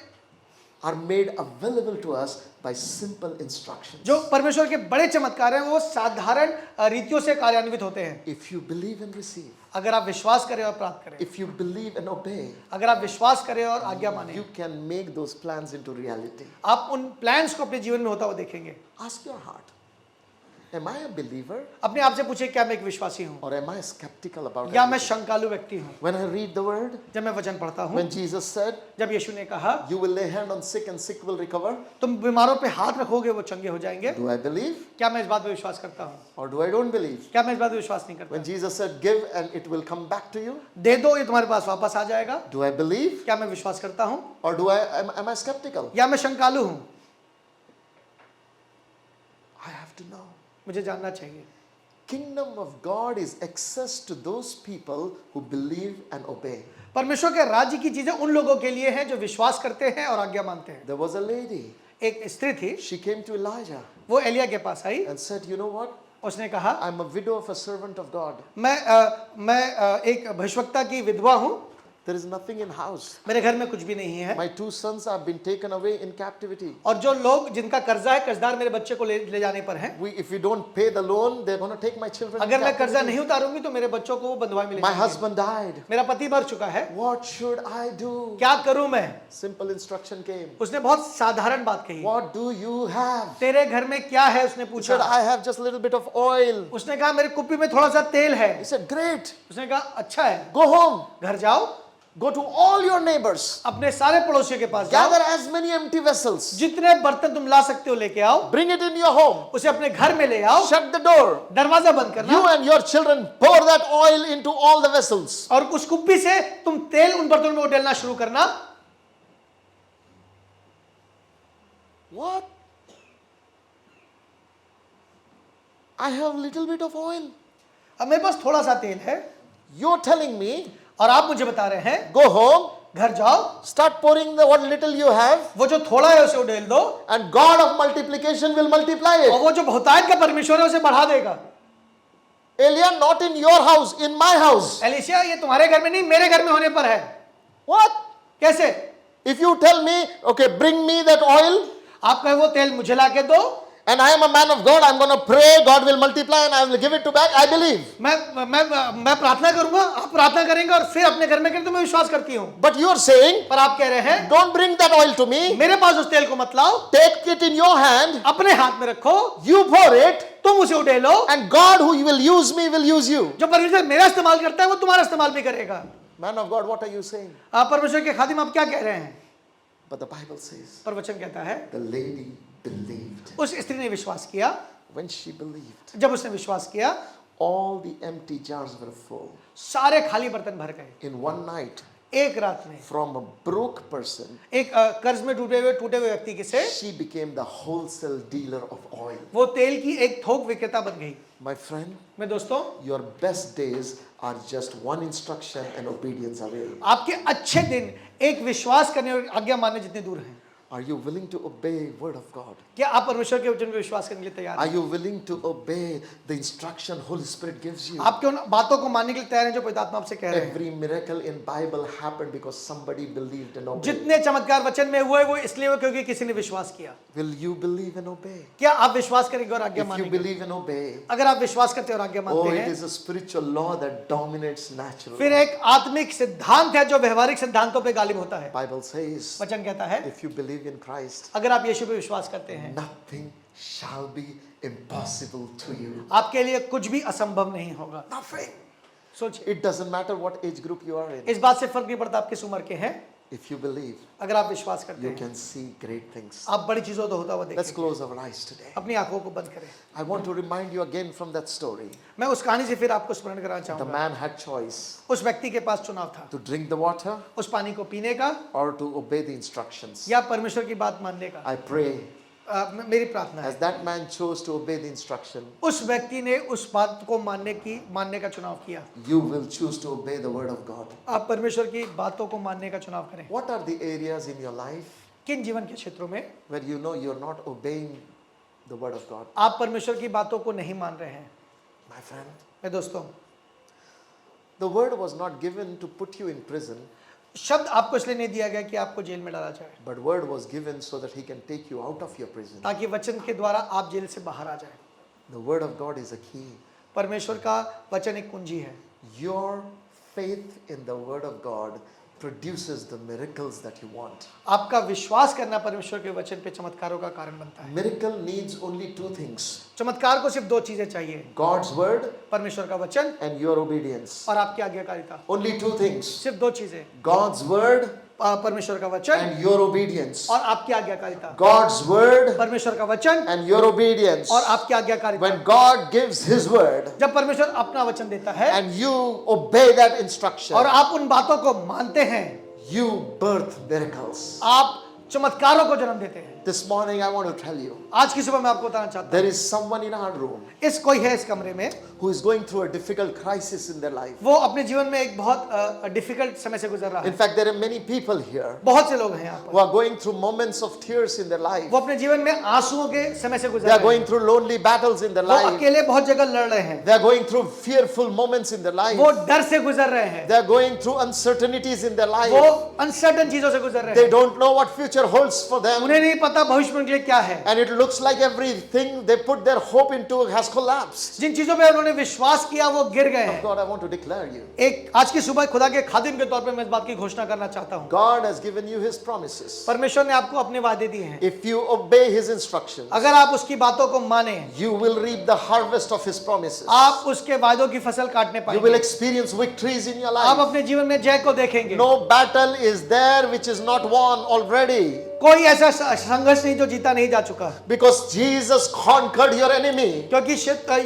S1: are made available to us by simple instructions.
S2: जो परमेश्वर के बड़े चमत्कार हैं वो साधारण रीतियों से कार्यान्वित होते हैं।
S1: If you believe and receive,
S2: अगर आप विश्वास करें और प्राप्त करें,
S1: if you believe and obey,
S2: अगर आप विश्वास करें और आज्ञा माने,
S1: you can make those plans into reality.
S2: आप उन प्लान्स को अपने जीवन में होता हुआ देखेंगे।
S1: Ask your heart, am I a believer
S2: अपने आप से पूछे क्या मैं एक विश्वासी हूँ
S1: or am I skeptical about
S2: या मैं
S1: everything?
S2: शंकालु व्यक्ति हूँ?
S1: When I read the word,
S2: जब मैं वचन पढ़ता हूँ,
S1: when Jesus said,
S2: जब यीशु ने कहा
S1: you will lay hand on sick and sick will recover,
S2: तुम बीमारों पे हाथ रखोगे वो चंगे हो जाएंगे,
S1: do I believe
S2: क्या मैं इस बात पे विश्वास करता हूँ?
S1: or do I don't believe?
S2: क्या मैं इस बात पे विश्वास नहीं करता?
S1: When Jesus said, give and it will come back to you,
S2: दे दो ये तुम्हारे पास वापस आ जाएगा,
S1: do I believe
S2: क्या मैं विश्वास करता हूँ
S1: or am I skeptical?
S2: या मैं शंकालु हूँ?
S1: I have to know.
S2: मुझे जानना चाहिए।
S1: Kingdom of God is access to those people who believe and obey.
S2: परमेश्वर के राज्य की चीजें उन लोगों के लिए हैं जो विश्वास करते हैं और आज्ञा मानते हैं।
S1: There was a lady.
S2: एक स्त्री थी,
S1: She came to Elijah
S2: वो एलिया के पास आई,
S1: and said, you know what?
S2: उसने कहा
S1: I'm a widow of a servant of God.
S2: मैं एक भविष्यवक्ता की विधवा हूँ,
S1: There is nothing in house.
S2: मेरे घर में कुछ भी नहीं है
S1: My 2 sons have been taken away in captivity.
S2: और जो लोग जिनका कर्जा है कर्जदार मेरे बच्चे को ले जाने पर हैं।
S1: If we don't pay the loan, they're going to take my children. in
S2: अगर मैं कर्जा
S1: captivity.
S2: नहीं उतारूंगी तो मेरे बच्चों को वो बंधुआ मिले
S1: My
S2: जाएंगे।
S1: husband died.
S2: मेरा पति मर चुका है,
S1: What should I do?
S2: क्या करूं मैं?
S1: Simple instruction came.
S2: उसने बहुत साधारण बात कही,
S1: What do you have?
S2: तेरे घर में क्या है? उसने
S1: He
S2: पूछा।
S1: said, I have just a little bit of oil.
S2: उसने कहा मेरे कुप्पी में थोड़ा सा तेल है।
S1: He said, great.
S2: उसने कहा अच्छा है,
S1: Go home.
S2: घर जाओ,
S1: Go to all your neighbors.
S2: अपने सारे पड़ोसियों के पास जाओ,
S1: Gather as many empty vessels.
S2: जितने बर्तन तुम ला सकते हो लेके आओ,
S1: Bring it in your home.
S2: उसे अपने घर में ले आओ,
S1: Shut the door.
S2: दरवाजा बंद करना
S1: You and your children pour that oil into all the vessels.
S2: और उस कुप्पी से तुम तेल उन बर्तनों में उड़ेलना शुरू करना।
S1: What? I have little bit of oil.
S2: अब मेरे पास थोड़ा सा तेल है
S1: You're telling me,
S2: और आप मुझे बता रहे हैं
S1: go home,
S2: घर जाओ,
S1: start pouring the what little you have,
S2: वो जो थोड़ा है उसे उड़ेल दो
S1: and God of multiplication will multiply
S2: और
S1: it.
S2: वो जो बहुतायत का परमेश्वर है उसे बढ़ा देगा।
S1: Elia, not in your house, in my house.
S2: Alicia ये तुम्हारे घर में नहीं मेरे घर में होने पर है।
S1: What?
S2: कैसे?
S1: If you tell me, okay, bring me that oil,
S2: आप कहे वो तेल मुझे लाके दो
S1: and I am a man of God, I'm going to pray, God will multiply and I will give it to back, I believe.
S2: मैं प्रार्थना करूंगा, आप प्रार्थना करेंगे और फिर अपने घर में करें तो मैं विश्वास करती हूँ।
S1: But you are saying,
S2: पर आप कह रहे हैं
S1: don't bring that oil to me,
S2: मेरे पास उस तेल को मत लाओ,
S1: take it in your hand,
S2: अपने हाथ में रखो,
S1: you pour it,
S2: तुम उसे उड़ेलो,
S1: and God who will use me will use you.
S2: जो परमेश्वर मेरा इस्तेमाल करता है वो तुम्हारा इस्तेमाल भी करेगा।
S1: Man of God, what are you saying?
S2: आप परमेश्वर के खादिम आप क्या कह रहे हैं?
S1: But the Bible says,
S2: पर वचन कहता है
S1: the lady believed.
S2: उस स्त्री ने विश्वास किया,
S1: When she believed,
S2: जब उसने विश्वास किया
S1: all the empty jars were full.
S2: सारे खाली बर्तन भर गए।
S1: In one night,
S2: एक रात में
S1: from a broke person,
S2: एक कर्ज में टूटे हुए व्यक्ति के से
S1: she became the wholesale dealer of oil.
S2: वो तेल की एक थोक विक्रेता बन गई।
S1: My friend,
S2: मैं दोस्तों,
S1: your best days are just one instruction and obedience away.
S2: आपके अच्छे दिन एक विश्वास करने और आज्ञा मानने जितने दूर हैं।
S1: Are you willing to obey word of God?
S2: क्या आप परमेश्वर के वचन पे विश्वास करने के लिए तैयार
S1: Are
S2: हैं?
S1: you willing to obey the instruction Holy Spirit gives you?
S2: आपके उन बातों को मानने के लिए तैयार हैं जो पवित्र आत्मा आपसे कह रहे हैं।
S1: Every miracle in Bible happened because somebody believed and obeyed.
S2: जितने चमत्कार वचन में हुए वो इसलिए हुए क्योंकि किसी ने विश्वास किया।
S1: Will you believe and obey?
S2: क्या आप विश्वास करेंगे और आज्ञा
S1: If you
S2: मानेंगे?
S1: believe and obey,
S2: अगर आप विश्वास करते हैं और आज्ञा
S1: oh,
S2: मानते
S1: it
S2: हैं,
S1: is a spiritual law that dominates natural.
S2: फिर एक आत्मिक सिद्धांत है जो व्यवहारिक सिद्धांतों पे गालिब होता है।
S1: Bible says,
S2: वचन कहता है,
S1: if you believe in Christ,
S2: अगर आप यीशु पे विश्वास करते हैं,
S1: nothing shall be impossible to you.
S2: आपके लिए कुछ भी असंभव नहीं होगा।
S1: Nothing.
S2: सोचिए,
S1: It doesn't matter what age group you are in.
S2: इस बात से फर्क नहीं पड़ता आप किस उम्र के हैं।
S1: If you believe,
S2: अगर आप विश्वास करते
S1: you
S2: हैं,
S1: can see great things.
S2: आप बड़ी चीजों को होता हुआ
S1: Let's
S2: देखेंगे।
S1: close our eyes today.
S2: अपनी आंखों को बंद करें।
S1: I want to remind you again from that story.
S2: मैं उस कहानी से फिर आपको स्मरण कराना
S1: The
S2: चाहूंगा।
S1: man had choice
S2: उस व्यक्ति के पास चुनाव था,
S1: to drink the water
S2: उस पानी को पीने का
S1: or to obey the instructions.
S2: या परमेश्वर की बात मानने का।
S1: I pray
S2: मेरी प्रार्थना है,
S1: as that man chose to obey the instruction,
S2: उस व्यक्ति ने उस बात को मानने का चुनाव किया।
S1: you will choose to obey the word of God.
S2: आप परमेश्वर की बातों को मानने का चुनाव करें।
S1: What are the areas in your life
S2: किन जीवन के क्षेत्रों में
S1: where you know you're not obeying the word of God?
S2: आप परमेश्वर की बातों को नहीं मान रहे हैं?
S1: My friend,
S2: मेरे दोस्तों,
S1: the word was not given to put you in prison,
S2: शब्द आपको इसलिए नहीं दिया गया कि आपको जेल में डाला जाए,
S1: but word was given so that he can take you out of your prison.
S2: ताकि वचन के द्वारा आप जेल से बाहर आ जाए।
S1: The word of God is a key.
S2: परमेश्वर का वचन एक कुंजी है।
S1: Your faith in the word of God produces the miracles that you want.
S2: आपका विश्वास करना परमेश्वर के वचन पे चमत्कारों का कारण बनता है।
S1: Miracle needs only two things:
S2: चमत्कार को सिर्फ दो चीजें चाहिए,
S1: God's word
S2: परमेश्वर का वचन
S1: and your obedience.
S2: और आपकी आज्ञाकारिता।
S1: Only two things:
S2: सिर्फ दो चीजें,
S1: God's word
S2: परमेश्वर का वचन
S1: and your obedience.
S2: और आपकी आज्ञाकारिता।
S1: God's word
S2: परमेश्वर का वचन
S1: and your obedience.
S2: और आपकी आज्ञाकारिता।
S1: When God gives his word
S2: जब परमेश्वर अपना वचन देता है
S1: and you obey that instruction,
S2: और आप उन बातों को मानते हैं,
S1: you birth miracles.
S2: आप चमत्कारों को जन्म देते हैं।
S1: This morning I want to tell you,
S2: आज की सुबह मैं आपको बताना चाहता
S1: there is someone in our room
S2: हूँ, इस कोई है इस कमरे में,
S1: who is going through a difficult crisis in their life.
S2: वो अपने जीवन में एक बहुत डिफिकल्ट समय से गुजर रहा
S1: In
S2: है।
S1: fact, there are many people here
S2: बहुत से लोग हैं यहाँ
S1: who
S2: पर,
S1: are going through moments of tears in their life.
S2: वो अपने जीवन में आंसुओं के समय से
S1: They
S2: गुजर
S1: are
S2: रहे
S1: going
S2: हैं।
S1: through lonely battles in their
S2: वो
S1: life.
S2: अकेले बहुत जगह लड़ रहे हैं,
S1: They are going through fearful moments in their life.
S2: वो डर से गुजर रहे हैं,
S1: They are going through uncertainties in their
S2: वो
S1: life.
S2: अनसर्टन चीजों से गुजर रहे
S1: They
S2: हैं,
S1: don't know what future holds for them.
S2: उन्हें नहीं पता भविष्य में उनके लिए क्या है।
S1: And it looks like everything they put their hope into has collapsed.
S2: जिन चीजों पे उन्होंने विश्वास किया वो गिर गए हैं।
S1: God, I want to declare you.
S2: एक आज की सुबह खुदा के खादिम के तौर पे मैं इस बात की घोषणा करना चाहता हूँ,
S1: God has given you his promises.
S2: परमेश्वर ने आपको अपने वादे दिए हैं।
S1: If you obey his instructions,
S2: अगर आप उसकी बातों को माने,
S1: you will reap the harvest of his promises.
S2: आप उसके वादों की फसल काटने
S1: You will
S2: पाएंगे,
S1: experience victories in your
S2: आप
S1: life.
S2: अपने जीवन में जय को देखेंगे।
S1: No battle is there which is not won already.
S2: कोई ऐसा संघर्ष नहीं जो जीता नहीं जा चुका,
S1: Because Jesus conquered your enemy.
S2: क्योंकि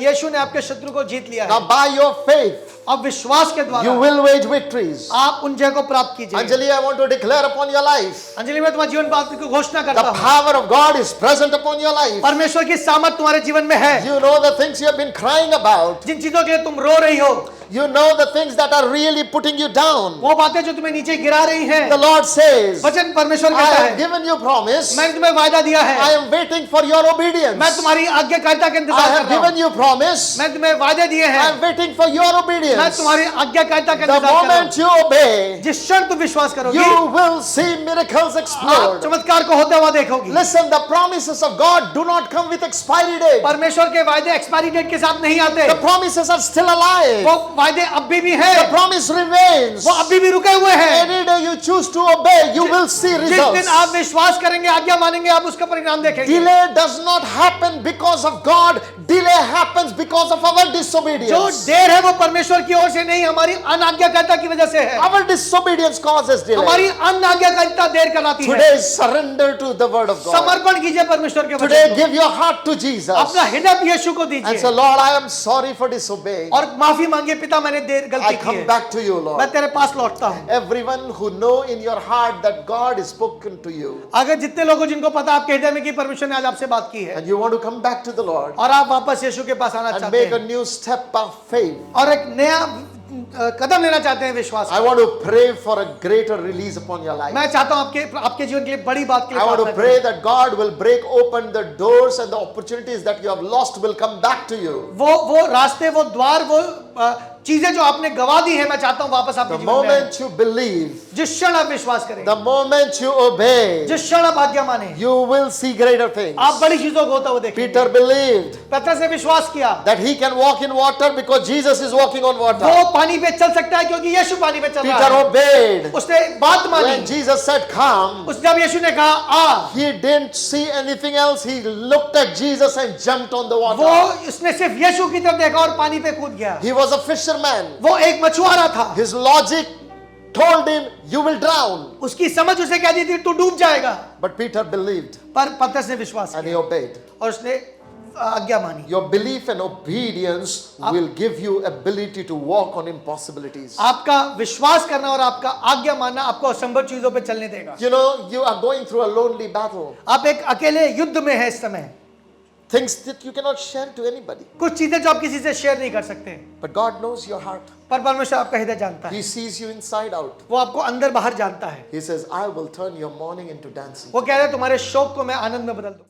S2: यीशु ने आपके शत्रु को जीत लिया है।
S1: Now by your faith,
S2: अब विश्वास के
S1: you
S2: द्वारा
S1: will wage victories.
S2: आप उन जय को प्राप्त कीजिए।
S1: Anjali, I want to declare upon your life.
S2: Anjali, मैं तुम्हारे जीवन बात की घोषणा करता
S1: The
S2: हूँ,
S1: power of God is present upon your life.
S2: परमेश्वर की सामर्थ तुम्हारे जीवन में है।
S1: You know the things you have been crying about.
S2: जिन चीजों के लिए तुम रो रही हो,
S1: You know the things that are really putting you down.
S2: वो बातें जो तुम्हें नीचे गिरा रही हैं,
S1: The Lord says,
S2: वचन परमेश्वर
S1: I
S2: कहता
S1: have
S2: है,
S1: given you promise.
S2: मैंने तुम्हें वायदा दिया
S1: I
S2: है,
S1: am waiting for your obedience.
S2: मैं तुम्हारी आज्ञाकारिता के
S1: I
S2: इंतजार
S1: have
S2: कर रहा
S1: given
S2: हूँ,
S1: you promise.
S2: मैं तुम्हें वायदे दिए
S1: I
S2: हैं,
S1: am waiting for your
S2: मैं
S1: obedience.
S2: तुम्हारी आज्ञाकारिता के
S1: The
S2: इंतजार कर रहा
S1: moment
S2: हूँ।
S1: you obey,
S2: जिस क्षण तुम विश्वास करोगे,
S1: you will see miracles
S2: आप
S1: explode.
S2: चमत्कार को होते हुआ देखोगी।
S1: Listen, the promises of God do not come with expiry date.
S2: परमेश्वर के वायदे एक्सपायरी डेट के साथ नहीं आते,
S1: The promises are still alive.
S2: वो वायदे अभी भी
S1: The
S2: है,
S1: promise remains.
S2: वो अभी भी रुके हुए हैं।
S1: Any day you choose to obey, you will see
S2: जिस
S1: results.
S2: दिन आप विश्वास करेंगे, आज्ञा मानेंगे, आप उसका परिणाम देखेंगे।
S1: Delay does not happen because of God. Delay happens because of our
S2: जो
S1: disobedience.
S2: देर है वो परमेश्वर की ओर से नहीं, हमारी अनाज्ञाकारिता की वजह से है।
S1: Our disobedience causes delay.
S2: हमारी अनाज्ञाकारिता देर कराती है।
S1: Today, surrender to the word of God.
S2: समर्पण कीजिए परमेश्वर के वचन
S1: Today,
S2: को।
S1: give your heart to Jesus.
S2: अपना हृदय यीशु को
S1: And say,
S2: दीजिए
S1: Lord, I am sorry for disobeying.
S2: और माफी मांगिए, पिता मैंने देर
S1: I
S2: गलती की
S1: come
S2: है,
S1: back to you,
S2: मैं
S1: Lord.
S2: तेरे पास लौटता हूँ।
S1: Everyone who know in your heart that God has spoken to you,
S2: अगर जितने लोगों जिनको पता आपके हृदय में कि परमेश्वर ने आज आपसे बात की है
S1: and you want to come back to the Lord
S2: और आप वापस यीशु के पास आना
S1: and
S2: चाहते
S1: make a
S2: हैं
S1: new step of faith,
S2: और एक नया कदम लेना चाहते हैं विश्वास
S1: I
S2: का।
S1: want to pray for a greater release upon your life.
S2: मैं चाहता हूँ आपके जीवन के लिए बड़ी बात के लिए
S1: I want to
S2: प्रार्थना
S1: pray
S2: करें।
S1: that God will break open the doors and the opportunities that you have lost will come back to you.
S2: वो रास्ते, वो द्वार, वो चीजें जो आपने गवा दी है, मैं चाहता हूँ वापस आपके
S1: The
S2: जीवन में आए।
S1: moment you believe,
S2: जिस क्षण आप विश्वास करें,
S1: the moment you obey,
S2: जिस क्षण आप आज्ञा माने,
S1: you will see greater things.
S2: आप बड़ी चीजों को होता हुआ देखेंगे।
S1: Peter believed
S2: पतरस ने विश्वास किया,
S1: that he can walk in water because Jesus is walking on water.
S2: वो पानी पे चल सकता है क्योंकि यीशु पानी पे चल रहा
S1: Peter
S2: है।
S1: obeyed.
S2: उसने बात
S1: When
S2: मानी।
S1: Jesus said, come,
S2: उस जब यीशु ने कहा आ,
S1: he didn't see anything else. He looked at Jesus and jumped on the
S2: वो
S1: water.
S2: उसने सिर्फ यीशु की तरफ देखा और पानी पे कूद गया।
S1: He was a fisherman.
S2: वो एक मछुआरा था।
S1: His logic told him, you will drown.
S2: उसकी समझ उसे कहती थी तू डूब जाएगा,
S1: But Peter believed
S2: पर पतरस ने विश्वास
S1: and he
S2: किया
S1: obeyed.
S2: और उसने आज्ञा मानी।
S1: Your belief and obedience will give you ability to walk on impossibilities.
S2: आपका विश्वास करना और आपका आज्ञा मानना आपको असंभव चीजों पे चलने देगा।
S1: You know, you are going through a lonely battle.
S2: आप एक अकेले युद्ध में हैं इस समय।
S1: Things that you cannot share to anybody.
S2: कुछ चीजें जो आप किसी से शेयर नहीं कर सकते,
S1: But God knows your heart.
S2: पर परमेश्वर आपका हृदय जानता है।
S1: He sees you inside out.
S2: वो आपको अंदर बाहर जानता है।
S1: He says, I will turn your mourning into dancing.
S2: वो कह रहे हैं तुम्हारे शोक को मैं आनंद में बदल दूंगा।